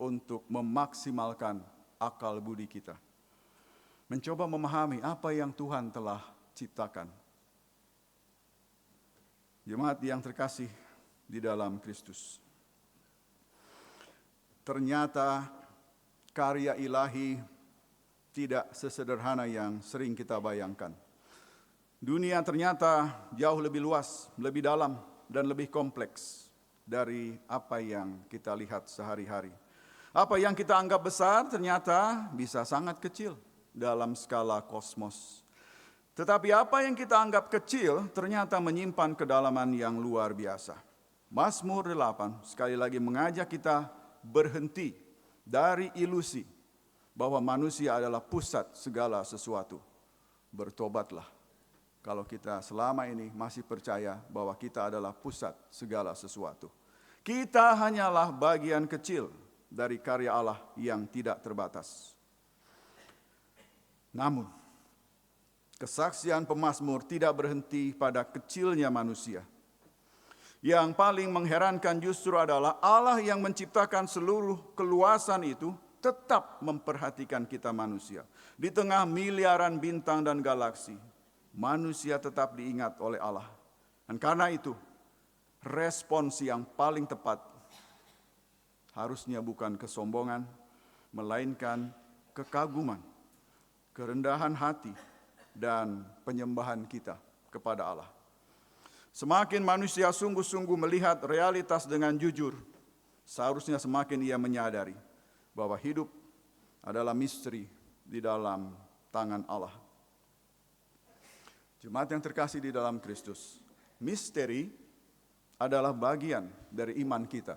untuk memaksimalkan akal budi kita. Mencoba memahami apa yang Tuhan telah ciptakan. Jemaat yang terkasih di dalam Kristus. Ternyata karya ilahi tidak sesederhana yang sering kita bayangkan. Dunia ternyata jauh lebih luas, lebih dalam, dan lebih kompleks dari apa yang kita lihat sehari-hari. Apa yang kita anggap besar ternyata bisa sangat kecil dalam skala kosmos. Tetapi apa yang kita anggap kecil ternyata menyimpan kedalaman yang luar biasa. Mazmur 8 sekali lagi mengajak kita berhenti dari ilusi bahwa manusia adalah pusat segala sesuatu. Bertobatlah kalau kita selama ini masih percaya bahwa kita adalah pusat segala sesuatu. Kita hanyalah bagian kecil dari karya Allah yang tidak terbatas. Namun, kesaksian pemazmur tidak berhenti pada kecilnya manusia. Yang paling mengherankan justru adalah Allah yang menciptakan seluruh keluasan itu tetap memperhatikan kita manusia. Di tengah miliaran bintang dan galaksi, manusia tetap diingat oleh Allah. Dan karena itu, respons yang paling tepat harusnya bukan kesombongan, melainkan kekaguman, kerendahan hati, dan penyembahan kita kepada Allah. Semakin manusia sungguh-sungguh melihat realitas dengan jujur, seharusnya semakin ia menyadari bahwa hidup adalah misteri di dalam tangan Allah. Jemaat yang terkasih di dalam Kristus, misteri adalah bagian dari iman kita.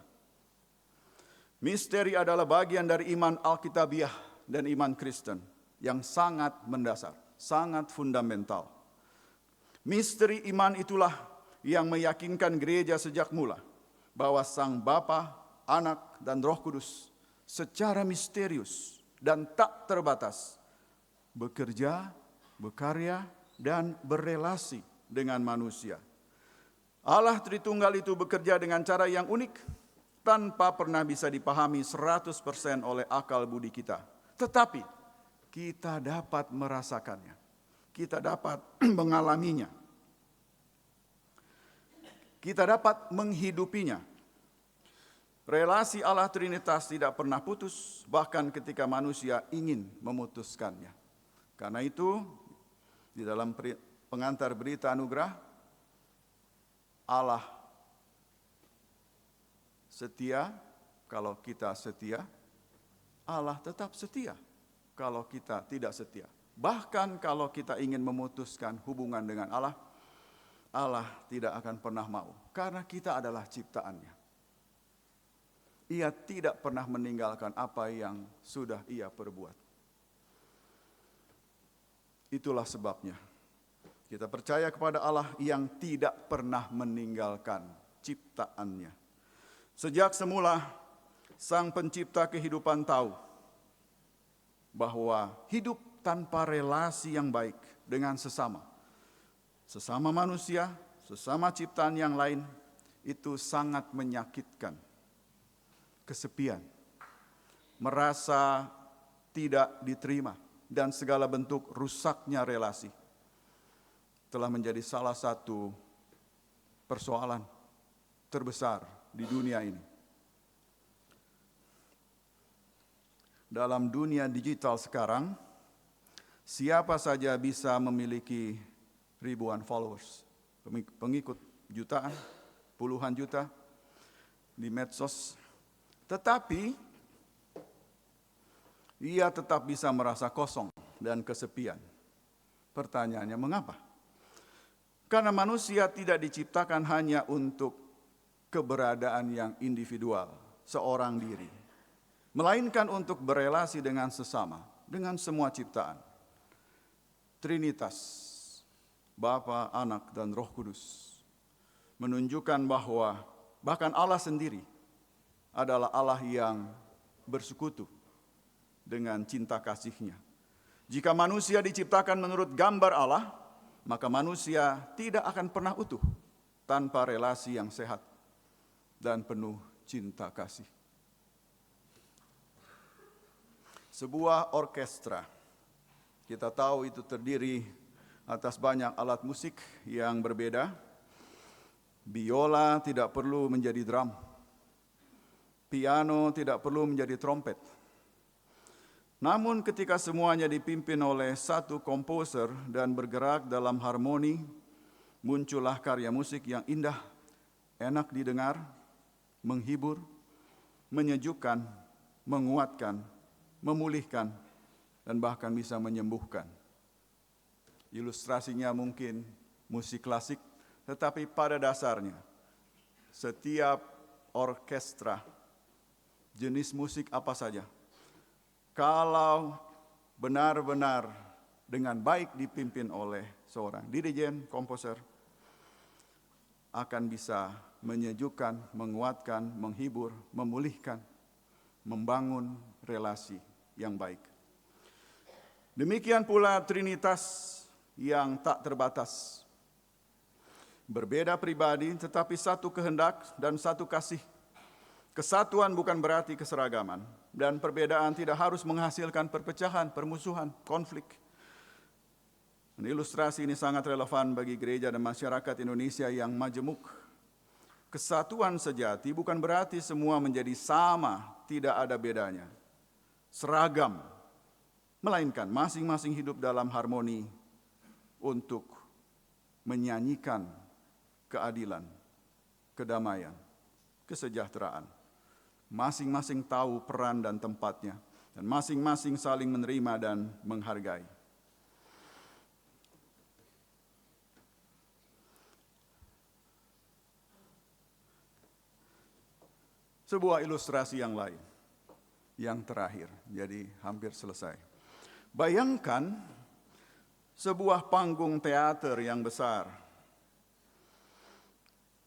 Misteri adalah bagian dari iman Alkitabiah dan iman Kristen yang sangat mendasar, sangat fundamental. Misteri iman itulah yang meyakinkan gereja sejak mula bahwa Sang Bapa, Anak, dan Roh Kudus secara misterius dan tak terbatas bekerja, berkarya, dan berelasi dengan manusia. Allah Tritunggal itu bekerja dengan cara yang unik, tanpa pernah bisa dipahami 100% oleh akal budi kita. Tetapi kita dapat merasakannya. Kita dapat mengalaminya. Kita dapat menghidupinya. Relasi Allah Trinitas tidak pernah putus, bahkan ketika manusia ingin memutuskannya. Karena itu, di dalam pengantar berita anugerah, Allah setia kalau kita setia, Allah tetap setia kalau kita tidak setia. Bahkan kalau kita ingin memutuskan hubungan dengan Allah, Allah tidak akan pernah mau, karena kita adalah ciptaannya. Ia tidak pernah meninggalkan apa yang sudah Ia perbuat. Itulah sebabnya kita percaya kepada Allah yang tidak pernah meninggalkan ciptaannya. Sejak semula, Sang Pencipta kehidupan tahu bahwa hidup tanpa relasi yang baik dengan sesama manusia, sesama ciptaan yang lain, itu sangat menyakitkan. Kesepian, merasa tidak diterima, dan segala bentuk rusaknya relasi telah menjadi salah satu persoalan terbesar di dunia ini. Dalam dunia digital sekarang, siapa saja bisa memiliki ribuan followers, pengikut jutaan, puluhan juta di medsos. Tetapi ia tetap bisa merasa kosong dan kesepian. Pertanyaannya, mengapa? Karena manusia tidak diciptakan hanya untuk keberadaan yang individual, seorang diri, melainkan untuk berelasi dengan sesama, dengan semua ciptaan. Trinitas, Bapa, Anak, dan Roh Kudus menunjukkan bahwa bahkan Allah sendiri adalah Allah yang bersekutu dengan cinta kasih-Nya. Jika manusia diciptakan menurut gambar Allah, maka manusia tidak akan pernah utuh tanpa relasi yang sehat dan penuh cinta kasih. Sebuah orkestra, kita tahu itu terdiri atas banyak alat musik yang berbeda. Biola tidak perlu menjadi drum, piano tidak perlu menjadi trompet. Namun ketika semuanya dipimpin oleh satu komposer dan bergerak dalam harmoni, muncullah karya musik yang indah, enak didengar, menghibur, menyejukkan, menguatkan, memulihkan, dan bahkan bisa menyembuhkan. Ilustrasinya mungkin musik klasik, tetapi pada dasarnya setiap orkestra, jenis musik apa saja, kalau benar-benar dengan baik dipimpin oleh seorang dirijen, komposer, akan bisa menyejukkan, menguatkan, menghibur, memulihkan, membangun relasi yang baik. Demikian pula Trinitas yang tak terbatas. Berbeda pribadi tetapi satu kehendak dan satu kasih. Kesatuan bukan berarti keseragaman, dan perbedaan tidak harus menghasilkan perpecahan, permusuhan, konflik. Ilustrasi ini sangat relevan bagi gereja dan masyarakat Indonesia yang majemuk. Kesatuan sejati bukan berarti semua menjadi sama, tidak ada bedanya, seragam, melainkan masing-masing hidup dalam harmoni untuk menyanyikan keadilan, kedamaian, kesejahteraan, Masing-masing tahu peran dan tempatnya, dan masing-masing saling menerima dan menghargai. Sebuah ilustrasi yang lain, yang terakhir, jadi hampir selesai. Bayangkan sebuah panggung teater yang besar.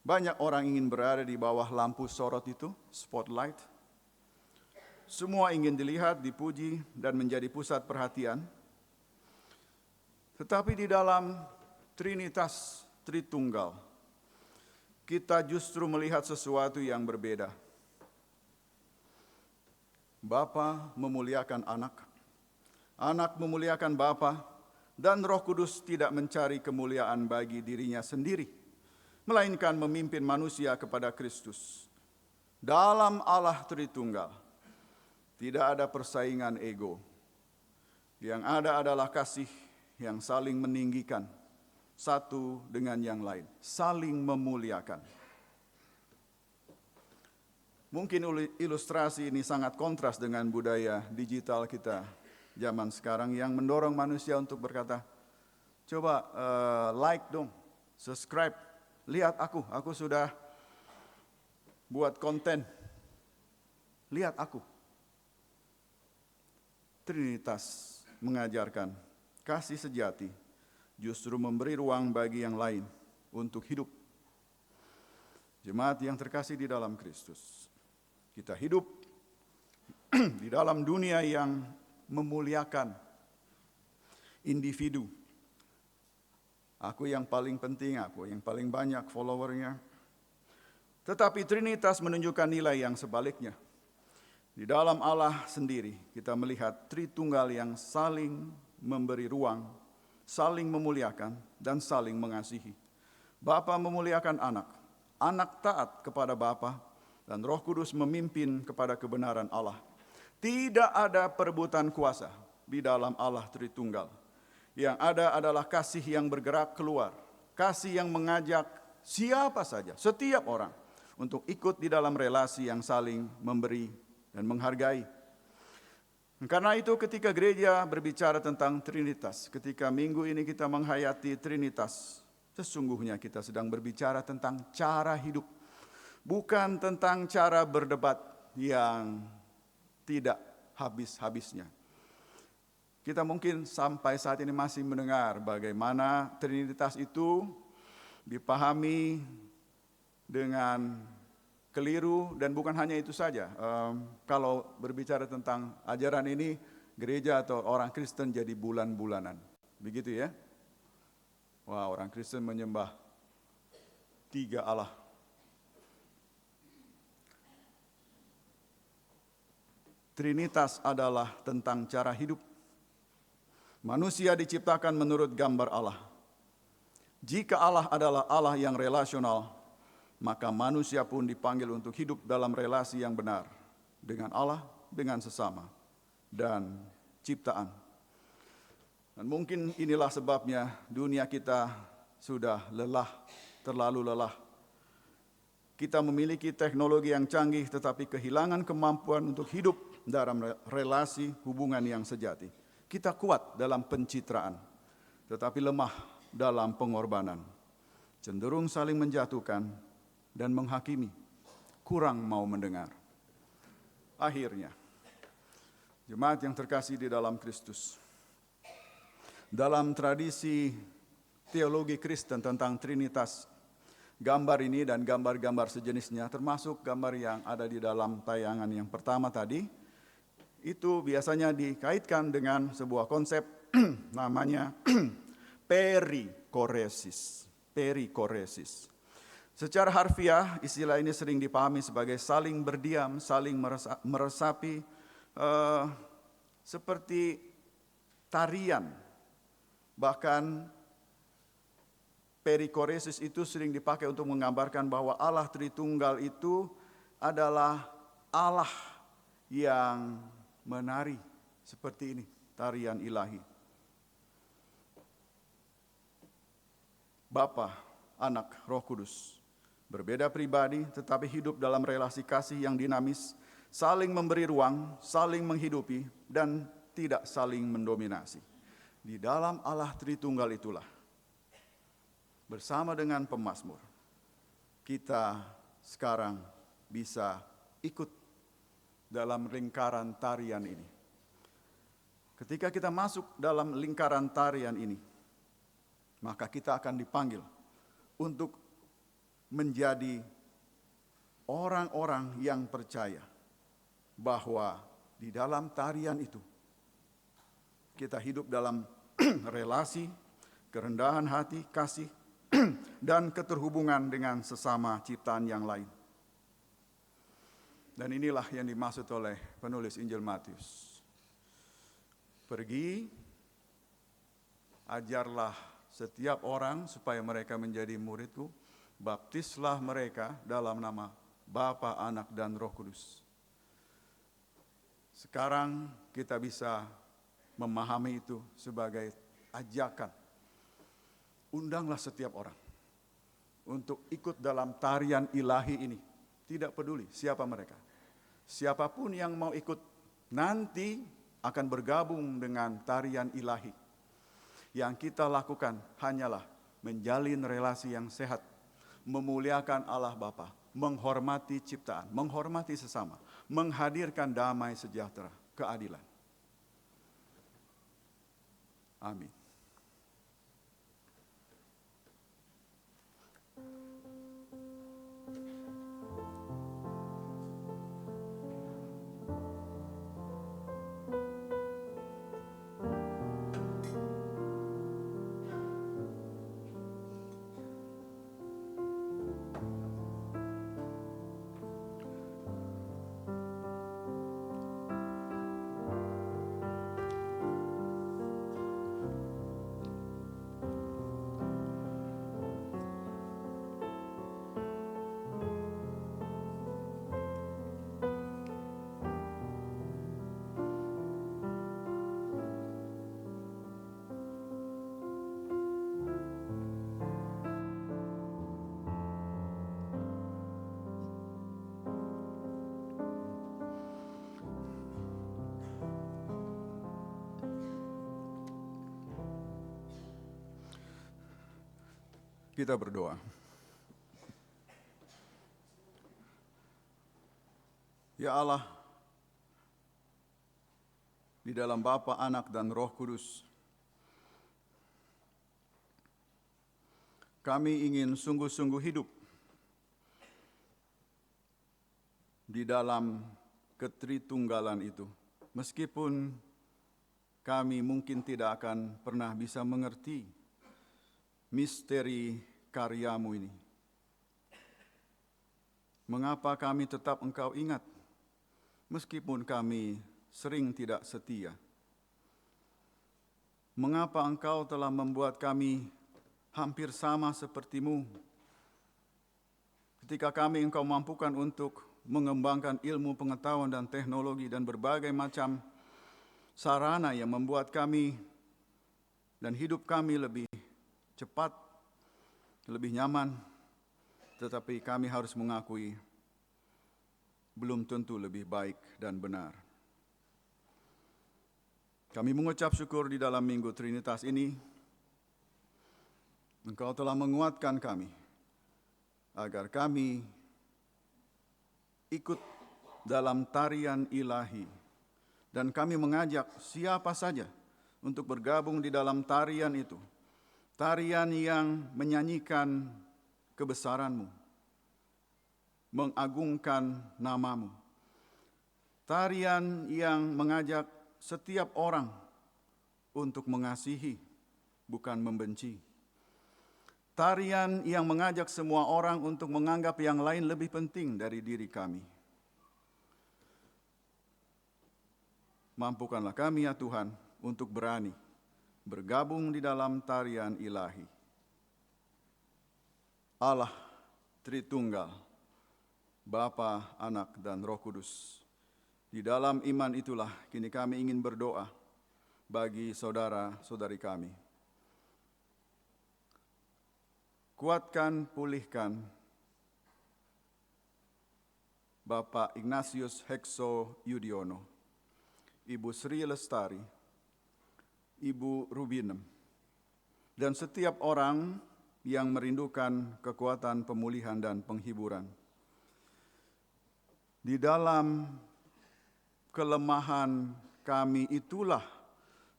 Banyak orang ingin berada di bawah lampu sorot itu, spotlight. Semua ingin dilihat, dipuji, dan menjadi pusat perhatian. Tetapi di dalam Trinitas Tritunggal, kita justru melihat sesuatu yang berbeda. Bapa memuliakan anak, anak memuliakan Bapa, dan Roh Kudus tidak mencari kemuliaan bagi dirinya sendiri, melainkan memimpin manusia kepada Kristus. Dalam Allah Tritunggal, tidak ada persaingan ego. Yang ada adalah kasih yang saling meninggikan satu dengan yang lain, saling memuliakan. Mungkin ilustrasi ini sangat kontras dengan budaya digital kita zaman sekarang yang mendorong manusia untuk berkata, coba like dong, subscribe, lihat aku sudah buat konten, lihat aku. Trinitas mengajarkan kasih sejati justru memberi ruang bagi yang lain untuk hidup. Jemaat yang terkasih di dalam Kristus, kita hidup di dalam dunia yang memuliakan individu. Aku yang paling penting, aku yang paling banyak followernya. Tetapi Trinitas menunjukkan nilai yang sebaliknya. Di dalam Allah sendiri kita melihat Tritunggal yang saling memberi ruang, saling memuliakan, dan saling mengasihi. Bapa memuliakan anak, anak taat kepada Bapa, dan Roh Kudus memimpin kepada kebenaran Allah. Tidak ada perebutan kuasa di dalam Allah Tritunggal. Yang ada adalah kasih yang bergerak keluar, kasih yang mengajak siapa saja, setiap orang, untuk ikut di dalam relasi yang saling memberi dan menghargai. Karena itu ketika gereja berbicara tentang Trinitas, ketika minggu ini kita menghayati Trinitas, sesungguhnya kita sedang berbicara tentang cara hidup, bukan tentang cara berdebat yang tidak habis-habisnya. Kita mungkin sampai saat ini masih mendengar bagaimana Trinitas itu dipahami dengan keliru, dan bukan hanya itu saja. Kalau berbicara tentang ajaran ini, gereja atau orang Kristen jadi bulan-bulanan. Begitu ya? Wah, orang Kristen menyembah 3 Allah. Trinitas adalah tentang cara hidup. Manusia diciptakan menurut gambar Allah. Jika Allah adalah Allah yang relasional, maka manusia pun dipanggil untuk hidup dalam relasi yang benar dengan Allah, dengan sesama, dan ciptaan. Dan mungkin inilah sebabnya dunia kita sudah lelah, terlalu lelah. Kita memiliki teknologi yang canggih tetapi kehilangan kemampuan untuk hidup dalam relasi hubungan yang sejati. Kita kuat dalam pencitraan, tetapi lemah dalam pengorbanan. Cenderung saling menjatuhkan dan menghakimi, kurang mau mendengar. Akhirnya, jemaat yang terkasih di dalam Kristus, dalam tradisi teologi Kristen tentang Trinitas, gambar ini dan gambar-gambar sejenisnya, termasuk gambar yang ada di dalam tayangan yang pertama tadi, itu biasanya dikaitkan dengan sebuah konsep namanya perikoresis. Perikoresis. Secara harfiah, istilah ini sering dipahami sebagai saling berdiam, saling meresapi, seperti tarian. Bahkan perikoresis itu sering dipakai untuk menggambarkan bahwa Allah Tritunggal itu adalah Allah yang menari seperti ini, tarian ilahi. Bapa, Anak, Roh Kudus, berbeda pribadi tetapi hidup dalam relasi kasih yang dinamis saling memberi ruang, saling menghidupi, dan tidak saling mendominasi. Di dalam Allah Tritunggal itulah, bersama dengan pemazmur, kita sekarang bisa ikut dalam lingkaran tarian ini. Ketika kita masuk dalam lingkaran tarian ini, maka kita akan dipanggil untuk menjadi orang-orang yang percaya bahwa di dalam tarian itu kita hidup dalam relasi, kerendahan hati, kasih, dan keterhubungan dengan sesama ciptaan yang lain. Dan inilah yang dimaksud oleh penulis Injil Matius. Pergi, ajarlah setiap orang supaya mereka menjadi muridku, baptislah mereka dalam nama Bapa, Anak, dan Roh Kudus. Sekarang kita bisa memahami itu sebagai ajakan. Undanglah setiap orang untuk ikut dalam tarian ilahi ini. Tidak peduli siapa mereka. Siapapun yang mau ikut nanti akan bergabung dengan tarian ilahi. Yang kita lakukan hanyalah menjalin relasi yang sehat, memuliakan Allah Bapa, menghormati ciptaan, menghormati sesama, menghadirkan damai sejahtera, keadilan. Amin. Kita berdoa. Ya Allah, di dalam Bapa, Anak, dan Roh Kudus, kami ingin sungguh-sungguh hidup di dalam ketritunggalan itu. Meskipun kami mungkin tidak akan pernah bisa mengerti misteri karyamu ini. Mengapa kami tetap Engkau ingat, meskipun kami sering tidak setia? Mengapa Engkau telah membuat kami hampir sama seperti-Mu? Ketika kami Engkau mampukan untuk mengembangkan ilmu, pengetahuan, dan teknologi, dan berbagai macam sarana yang membuat kami dan hidup kami lebih cepat, lebih nyaman, tetapi kami harus mengakui belum tentu lebih baik dan benar. Kami mengucap syukur di dalam Minggu Trinitas ini, Engkau telah menguatkan kami, agar kami ikut dalam tarian ilahi, dan kami mengajak siapa saja untuk bergabung di dalam tarian itu. Tarian yang menyanyikan kebesaran-Mu, mengagungkan nama-Mu. Tarian yang mengajak setiap orang untuk mengasihi, bukan membenci. Tarian yang mengajak semua orang untuk menganggap yang lain lebih penting dari diri kami. Mampukanlah kami ya Tuhan untuk berani bergabung di dalam tarian ilahi. Allah Tritunggal, Bapa, Anak, dan Roh Kudus. Di dalam iman itulah kini kami ingin berdoa bagi saudara-saudari kami. Kuatkan, pulihkan, Bapak Ignatius Hekso Yudiono, Ibu Sri Lestari, Ibu Rubinem, dan setiap orang yang merindukan kekuatan pemulihan dan penghiburan. Di dalam kelemahan kami itulah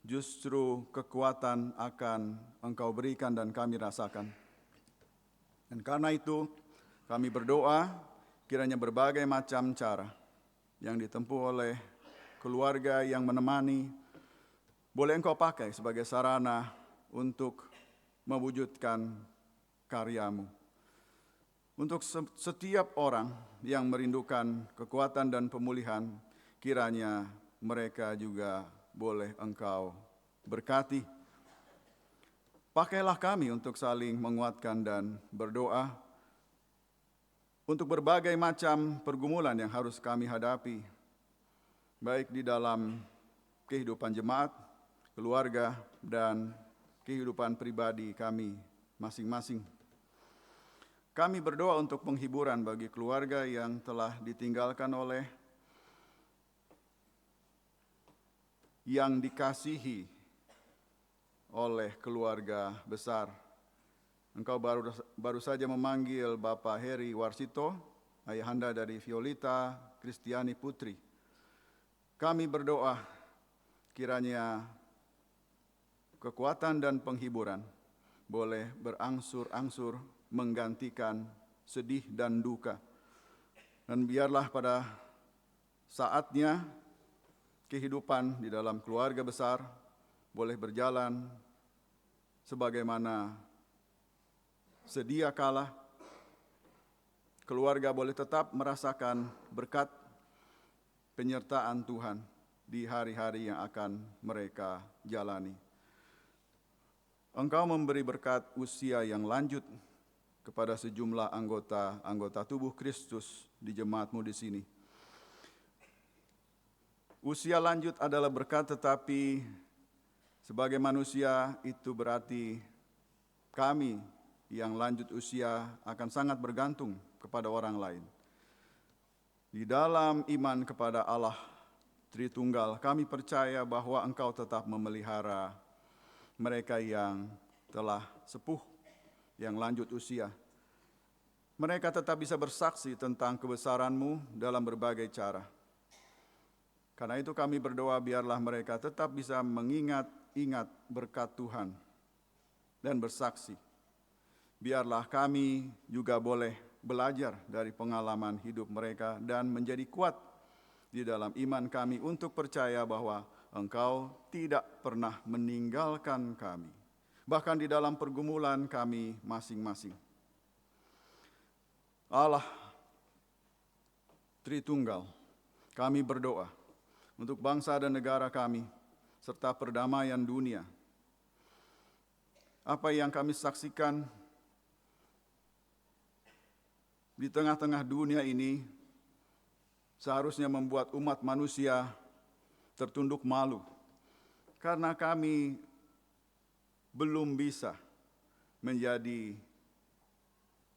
justru kekuatan akan Engkau berikan dan kami rasakan. Dan karena itu kami berdoa kiranya berbagai macam cara yang ditempuh oleh keluarga yang menemani boleh Engkau pakai sebagai sarana untuk mewujudkan karya-Mu. Untuk setiap orang yang merindukan kekuatan dan pemulihan, kiranya mereka juga boleh Engkau berkati. Pakailah kami untuk saling menguatkan dan berdoa untuk berbagai macam pergumulan yang harus kami hadapi, baik di dalam kehidupan jemaat, keluarga, dan kehidupan pribadi kami masing-masing. Kami berdoa untuk penghiburan bagi keluarga yang telah ditinggalkan oleh yang dikasihi oleh keluarga besar. Engkau baru saja memanggil Bapak Heri Warsito, ayahanda dari Violeta Kristiani Putri. Kami berdoa kiranya kekuatan dan penghiburan boleh berangsur-angsur menggantikan sedih dan duka. Dan biarlah pada saatnya kehidupan di dalam keluarga besar boleh berjalan sebagaimana sedia kala. Keluarga boleh tetap merasakan berkat penyertaan Tuhan di hari-hari yang akan mereka jalani. Engkau memberi berkat usia yang lanjut kepada sejumlah anggota tubuh Kristus di jemaat-Mu di sini. Usia lanjut adalah berkat, tetapi sebagai manusia itu berarti kami yang lanjut usia akan sangat bergantung kepada orang lain. Di dalam iman kepada Allah Tritunggal, kami percaya bahwa Engkau tetap memelihara mereka yang telah sepuh, yang lanjut usia. Mereka tetap bisa bersaksi tentang kebesaran-Mu dalam berbagai cara. Karena itu kami berdoa biarlah mereka tetap bisa mengingat berkat Tuhan dan bersaksi. Biarlah kami juga boleh belajar dari pengalaman hidup mereka dan menjadi kuat di dalam iman kami untuk percaya bahwa Engkau tidak pernah meninggalkan kami, bahkan di dalam pergumulan kami masing-masing. Allah Tritunggal, kami berdoa untuk bangsa dan negara kami, serta perdamaian dunia. Apa yang kami saksikan di tengah-tengah dunia ini seharusnya membuat umat manusia tertunduk malu, karena kami belum bisa menjadi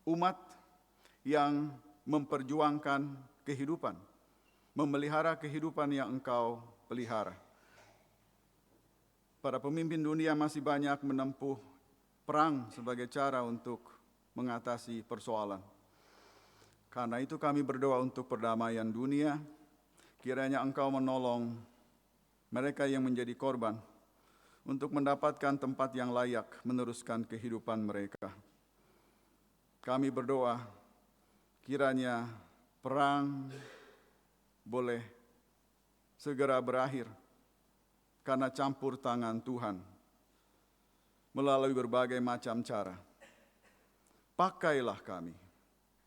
umat yang memperjuangkan kehidupan, memelihara kehidupan yang Engkau pelihara. Para pemimpin dunia masih banyak menempuh perang sebagai cara untuk mengatasi persoalan. Karena itu kami berdoa untuk perdamaian dunia, kiranya Engkau menolong mereka yang menjadi korban untuk mendapatkan tempat yang layak meneruskan kehidupan mereka. Kami berdoa kiranya perang boleh segera berakhir karena campur tangan Tuhan melalui berbagai macam cara. Pakailah kami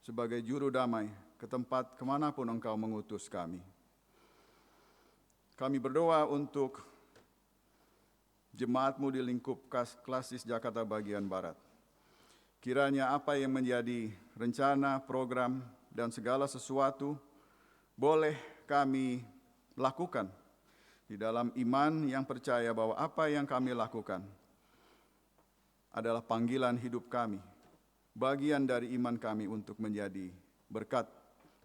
sebagai juru damai ke tempat kemanapun Engkau mengutus kami. Kami berdoa untuk jemaat-Mu di lingkup Klasis Jakarta bagian Barat. Kiranya apa yang menjadi rencana, program, dan segala sesuatu boleh kami lakukan di dalam iman yang percaya bahwa apa yang kami lakukan adalah panggilan hidup kami, bagian dari iman kami untuk menjadi berkat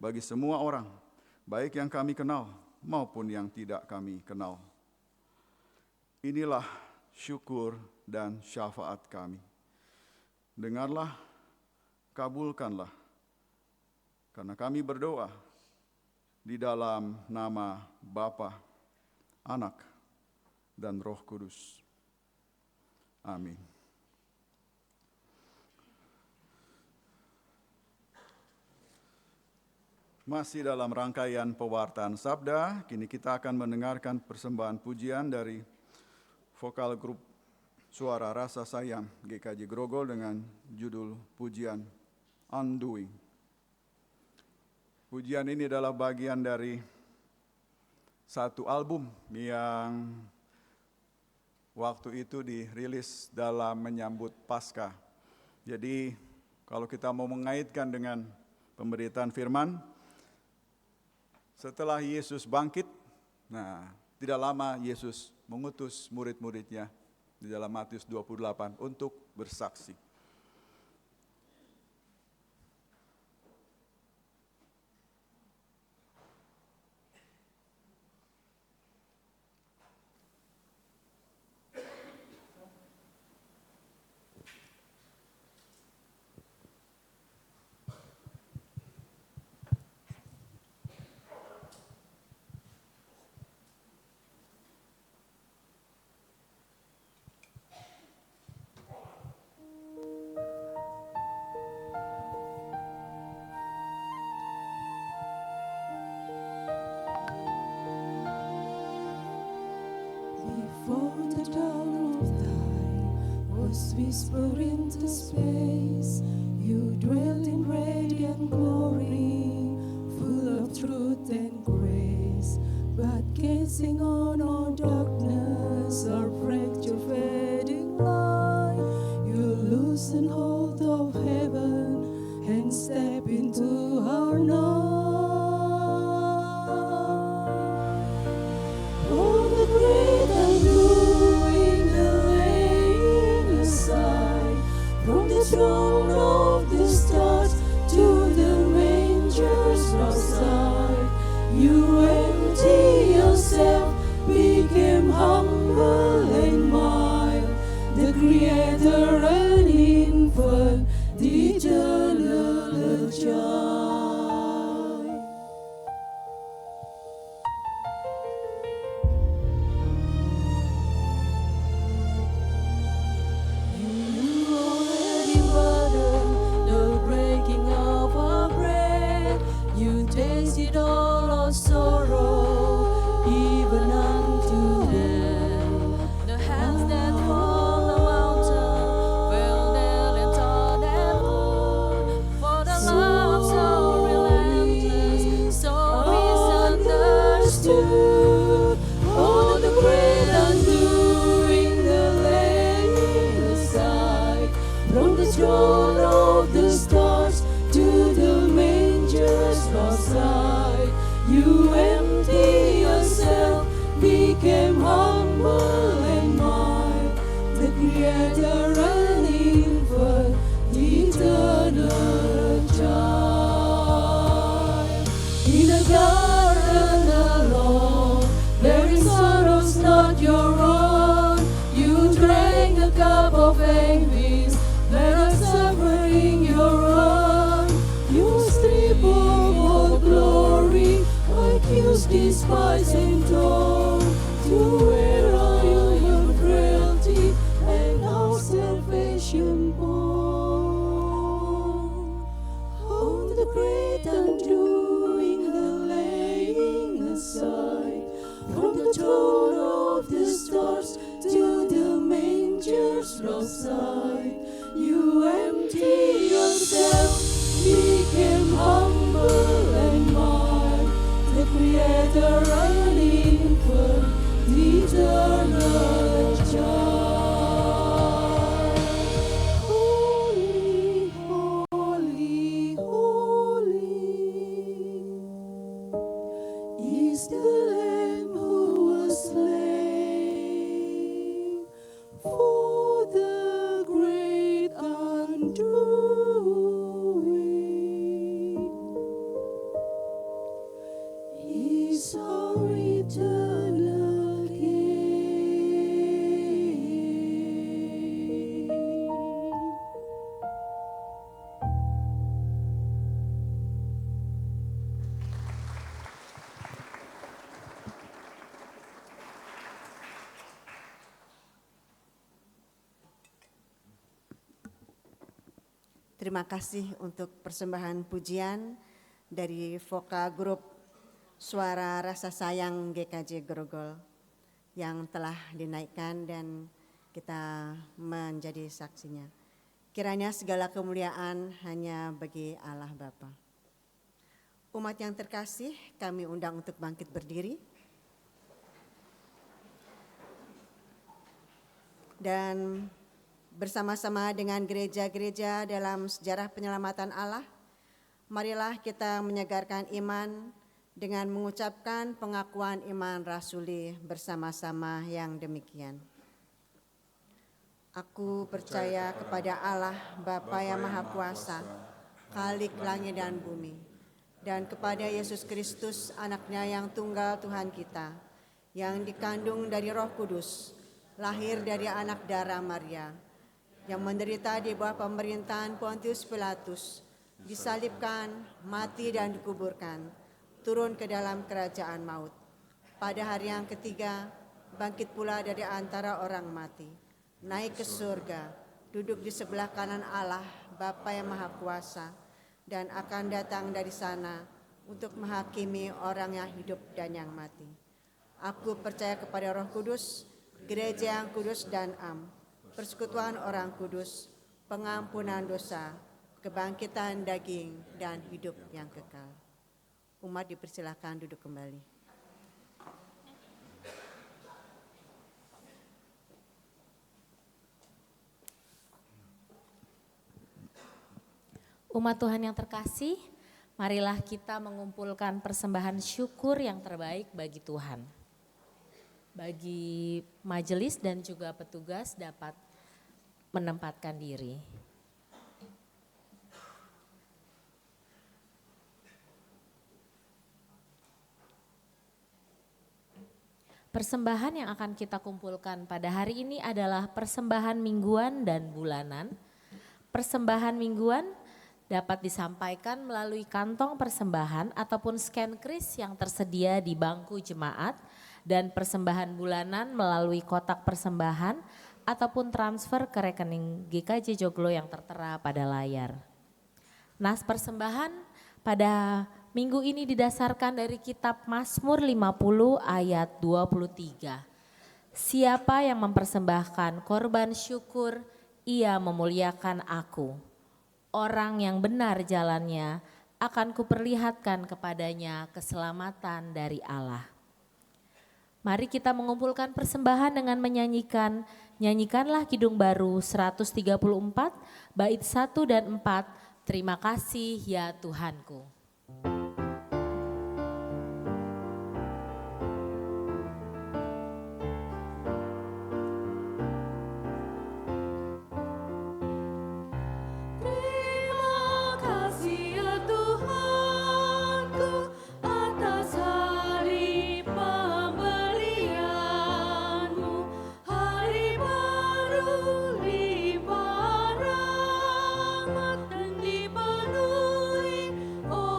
bagi semua orang, baik yang kami kenal maupun yang tidak kami kenal. Inilah syukur dan syafaat kami. Dengarlah, kabulkanlah, karena kami berdoa di dalam nama Bapa, Anak, dan Roh Kudus. Amin. Masih dalam rangkaian pewartaan sabda, kini kita akan mendengarkan persembahan pujian dari vokal grup Suara Rasa Sayang GKJ Grogol dengan judul pujian Undoing. Pujian ini adalah bagian dari satu album yang waktu itu dirilis dalam menyambut Paskah. Jadi kalau kita mau mengaitkan dengan pemberitaan firman, setelah Yesus bangkit, tidak lama Yesus mengutus murid-muridnya di dalam Matius 28 untuk bersaksi. Before the dawn of time was whispered into space, you dwelt in radiant glory, full of truth and grace. But gazing on our darkness, our fractured fading light, you loosen hold of heaven and step into our night. Oh, the great undoing, the laying aside, from the throne of the stars to the mangers outside. You empty yourself, became humble and mild, the Creator and infant, the eternal child. Tasted all our sorrow, even unto death. The hands that hold the mountain fell down and taught and born. For the love so relentless, so misunderstood. Oh, the great undoing, the laying aside, from the throne of the stars to the mangers outside. You empty yourself, became humble and mild, the Creator and infant, the eternal child. In a garden alone, bearing sorrows not your own, you drank the cup of anguish, bear suffering your own. You strip of all glory, accused, despised, and torn, to wear our human frailty and our salvation born. Oh, the great undoing, the laying aside, from the throne of the stars to the mangers outside. You empty yourself, became humble and mild, the Creator and infant, the eternal child. Holy, holy, holy is the Lamb who was slain for the great undoing. so eternal King. Terima kasih untuk persembahan pujian dari Voka Grup Suara Rasa Sayang GKJ Grogol yang telah dinaikkan dan kita menjadi saksinya. Kiranya segala kemuliaan hanya bagi Allah Bapa. Umat yang terkasih, kami undang untuk bangkit berdiri. Dan bersama-sama dengan gereja-gereja dalam sejarah penyelamatan Allah, marilah kita menyegarkan iman dengan mengucapkan pengakuan iman rasuli bersama-sama yang demikian. Aku percaya kepada Allah Bapa yang Maha Kuasa, Khalik langit dan bumi, dan kepada Yesus Kristus anaknya yang tunggal Tuhan kita, yang dikandung dari Roh Kudus, lahir dari anak darah Maria, yang menderita di bawah pemerintahan Pontius Pilatus, disalibkan, mati dan dikuburkan, turun ke dalam kerajaan maut. Pada hari yang ketiga, bangkit pula dari antara orang mati, naik ke surga, duduk di sebelah kanan Allah, Bapa yang Maha Kuasa, dan akan datang dari sana untuk menghakimi orang yang hidup dan yang mati. Aku percaya kepada Roh Kudus, gereja yang kudus dan am, persekutuan orang kudus, pengampunan dosa, kebangkitan daging, dan hidup yang kekal. Umat dipersilakan duduk kembali. Umat Tuhan yang terkasih, marilah kita mengumpulkan persembahan syukur yang terbaik bagi Tuhan. Bagi majelis dan juga petugas dapat menempatkan diri. Persembahan yang akan kita kumpulkan pada hari ini adalah persembahan mingguan dan bulanan. Persembahan mingguan dapat disampaikan melalui kantong persembahan ataupun scan kris yang tersedia di bangku jemaat, dan persembahan bulanan melalui kotak persembahan ataupun transfer ke rekening GKJ Joglo yang tertera pada layar. Nas persembahan pada minggu ini didasarkan dari kitab Mazmur 50 ayat 23. Siapa yang mempersembahkan korban syukur, ia memuliakan aku. Orang yang benar jalannya akan kuperlihatkan kepadanya keselamatan dari Allah. Mari kita mengumpulkan persembahan dengan menyanyikan Nyanyikanlah Kidung Baru 134 bait 1 dan 4. Terima kasih ya Tuhanku. Oh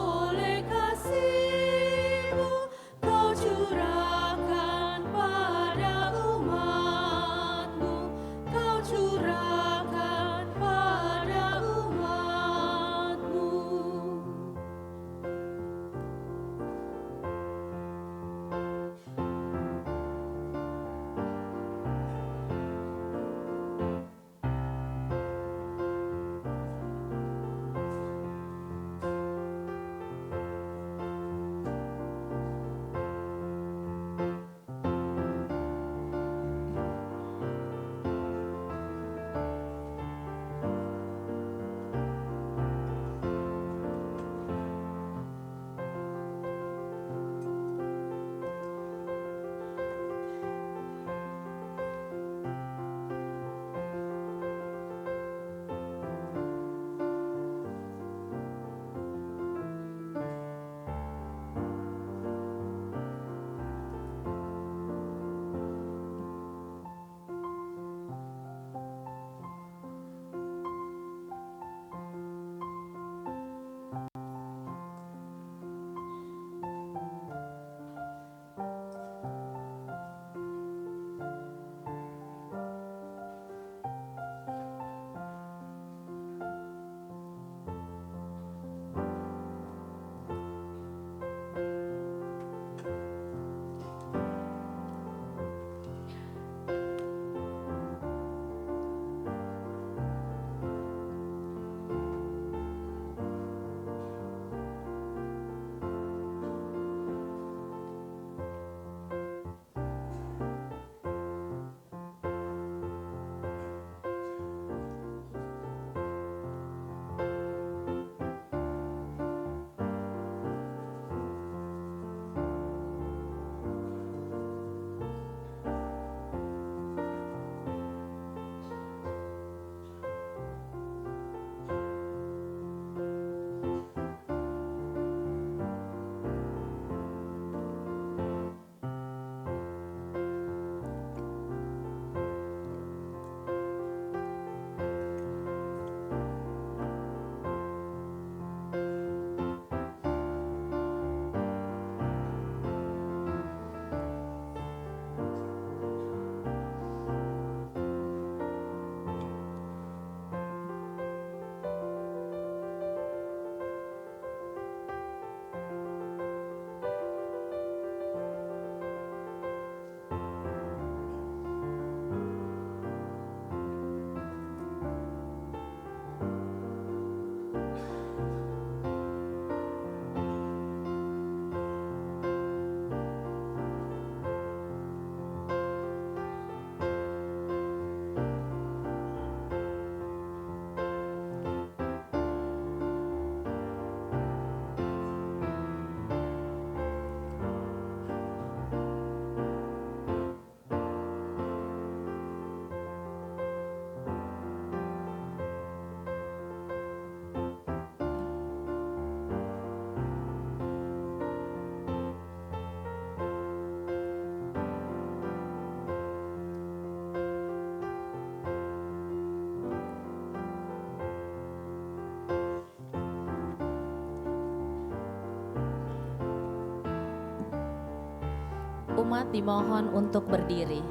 Umat dimohon untuk berdiri.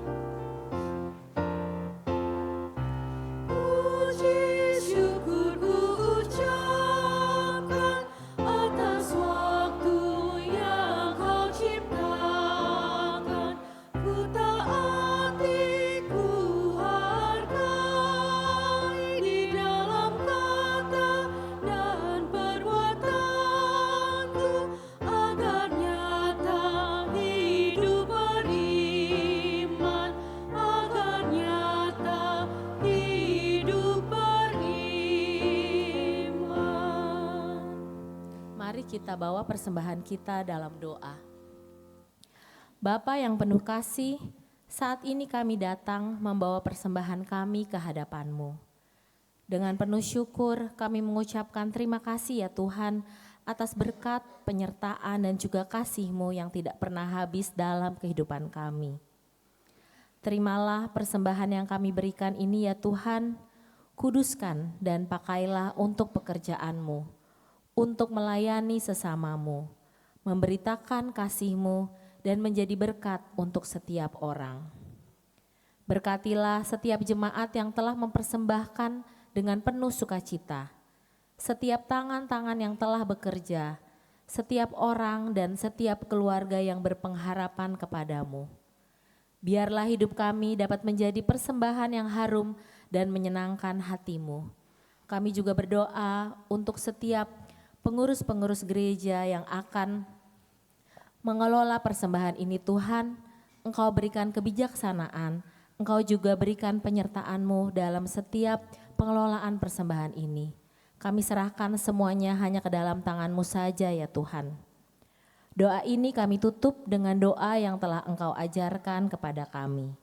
Puji syukur ku ucapkan atas waktu yang kau ciptakan. Ku taati, ku hargai di dalam kata dan perbuatanku, agar nyata hidup beriman, agar nyata hidup beriman. Mari kita bawa persembahan kita dalam doa. Bapa yang penuh kasih, saat ini kami datang membawa persembahan kami ke hadapan-Mu. Dengan penuh syukur kami mengucapkan terima kasih ya Tuhan atas berkat, penyertaan dan juga kasih-Mu yang tidak pernah habis dalam kehidupan kami. Terimalah persembahan yang kami berikan ini ya Tuhan, kuduskan dan pakailah untuk pekerjaan-Mu, untuk melayani sesamamu, memberitakan kasih-Mu dan menjadi berkat untuk setiap orang. Berkatilah setiap jemaat yang telah mempersembahkan dengan penuh sukacita, setiap tangan-tangan yang telah bekerja, setiap orang dan setiap keluarga yang berpengharapan kepadamu. Biarlah hidup kami dapat menjadi persembahan yang harum dan menyenangkan hati-Mu. Kami juga berdoa untuk setiap pengurus-pengurus gereja yang akan mengelola persembahan ini Tuhan. Engkau berikan kebijaksanaan, Engkau juga berikan penyertaan-Mu dalam setiap pengelolaan persembahan ini. Kami serahkan semuanya hanya ke dalam tangan-Mu saja ya Tuhan. Doa ini kami tutup dengan doa yang telah Engkau ajarkan kepada kami.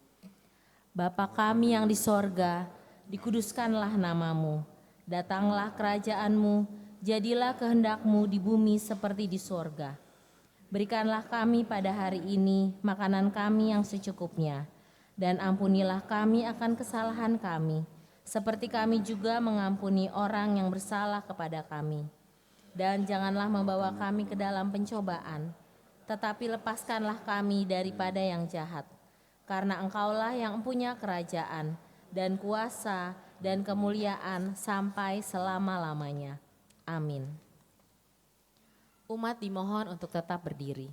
Bapa kami yang di sorga, dikuduskanlah nama-Mu, datanglah kerajaan-Mu, jadilah kehendak-Mu di bumi seperti di sorga. Berikanlah kami pada hari ini makanan kami yang secukupnya, dan ampunilah kami akan kesalahan kami, seperti kami juga mengampuni orang yang bersalah kepada kami. Dan janganlah membawa kami ke dalam pencobaan, tetapi lepaskanlah kami daripada yang jahat. Karena Engkaulah yang punya kerajaan, dan kuasa, dan kemuliaan sampai selama-lamanya. Amin. Umat dimohon untuk tetap berdiri.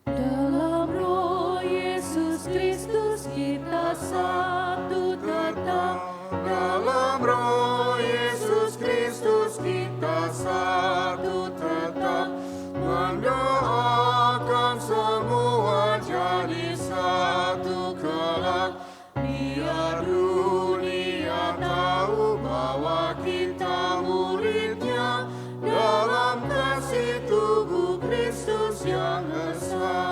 Dalam Roh Yesus Kristus kita satu tetap. Dalam Roh Yesus Kristus kita satu tetap. Mendoakan semua jadi satu kelak. Biar dunia tahu bahwa kita muridnya dalam kasih tubuh Kristus yang esa.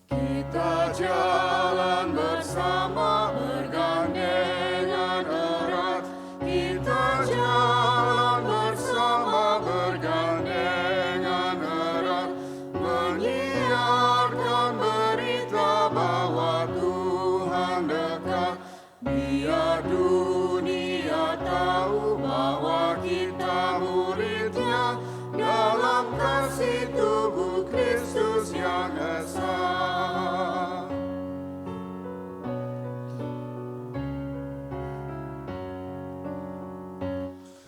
Kita jalan bersama bergandengan erat. Kita jalan bersama bergandengan erat. Menyiarkan berita bahwa Tuhan dekat. Biar dunia tahu bahwa kita muridnya dalam kasih tubuh Kristus yang esa.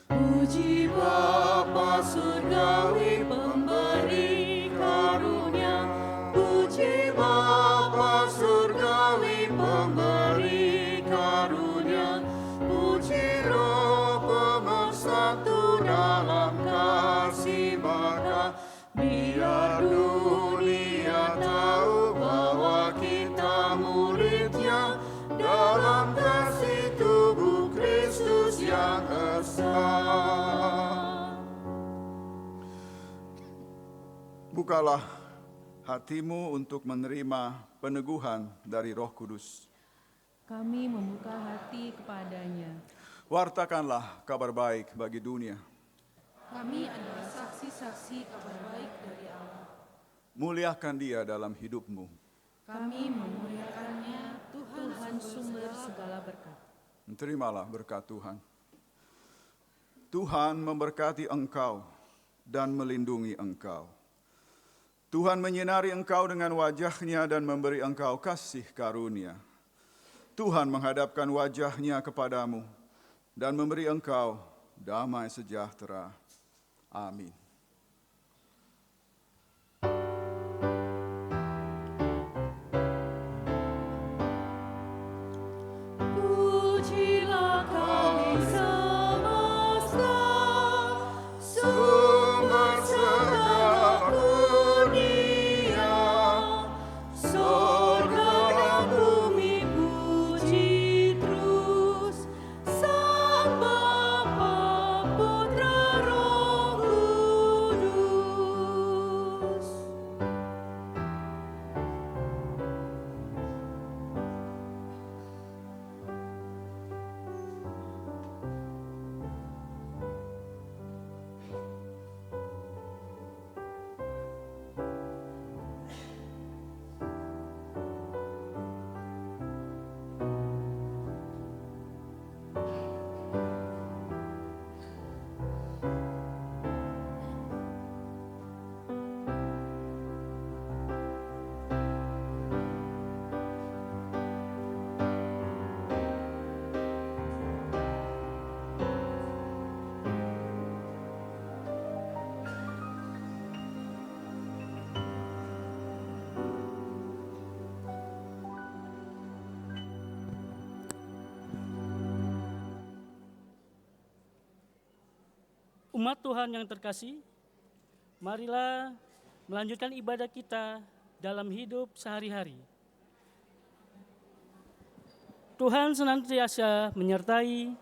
Puji Bapa surgawi pemberi karunia. Puji Bapa surgawi pemberi karunia. Puji Roh pemersatu dalam kasih baka. Biar dunia tahu bahwa kita muridnya dalam kasih tubuh Kristus yang esa. Bukalah hatimu untuk menerima peneguhan dari Roh Kudus. Kami membuka hati kepadanya. Wartakanlah kabar baik bagi dunia. Kami adalah saksi-saksi kabar baik dari Allah. Muliakan Dia dalam hidupmu. Kami memuliakannya, Tuhan sumber segala berkat. Terimalah berkat Tuhan. Tuhan memberkati engkau dan melindungi engkau. Tuhan menyinari engkau dengan wajah-Nya dan memberi engkau kasih karunia. Tuhan menghadapkan wajah-Nya kepadamu dan memberi engkau damai sejahtera. Amin. Pujilah kami semesta, Sumber segala dunia, sorga dan bumi puji terus, Sang Bapa, Putra, Roh Kudus. Umat Tuhan yang terkasih, marilah melanjutkan ibadah kita dalam hidup sehari-hari. Tuhan senantiasa menyertai.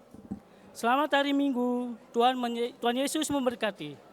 Selamat hari Minggu, Tuhan Yesus memberkati.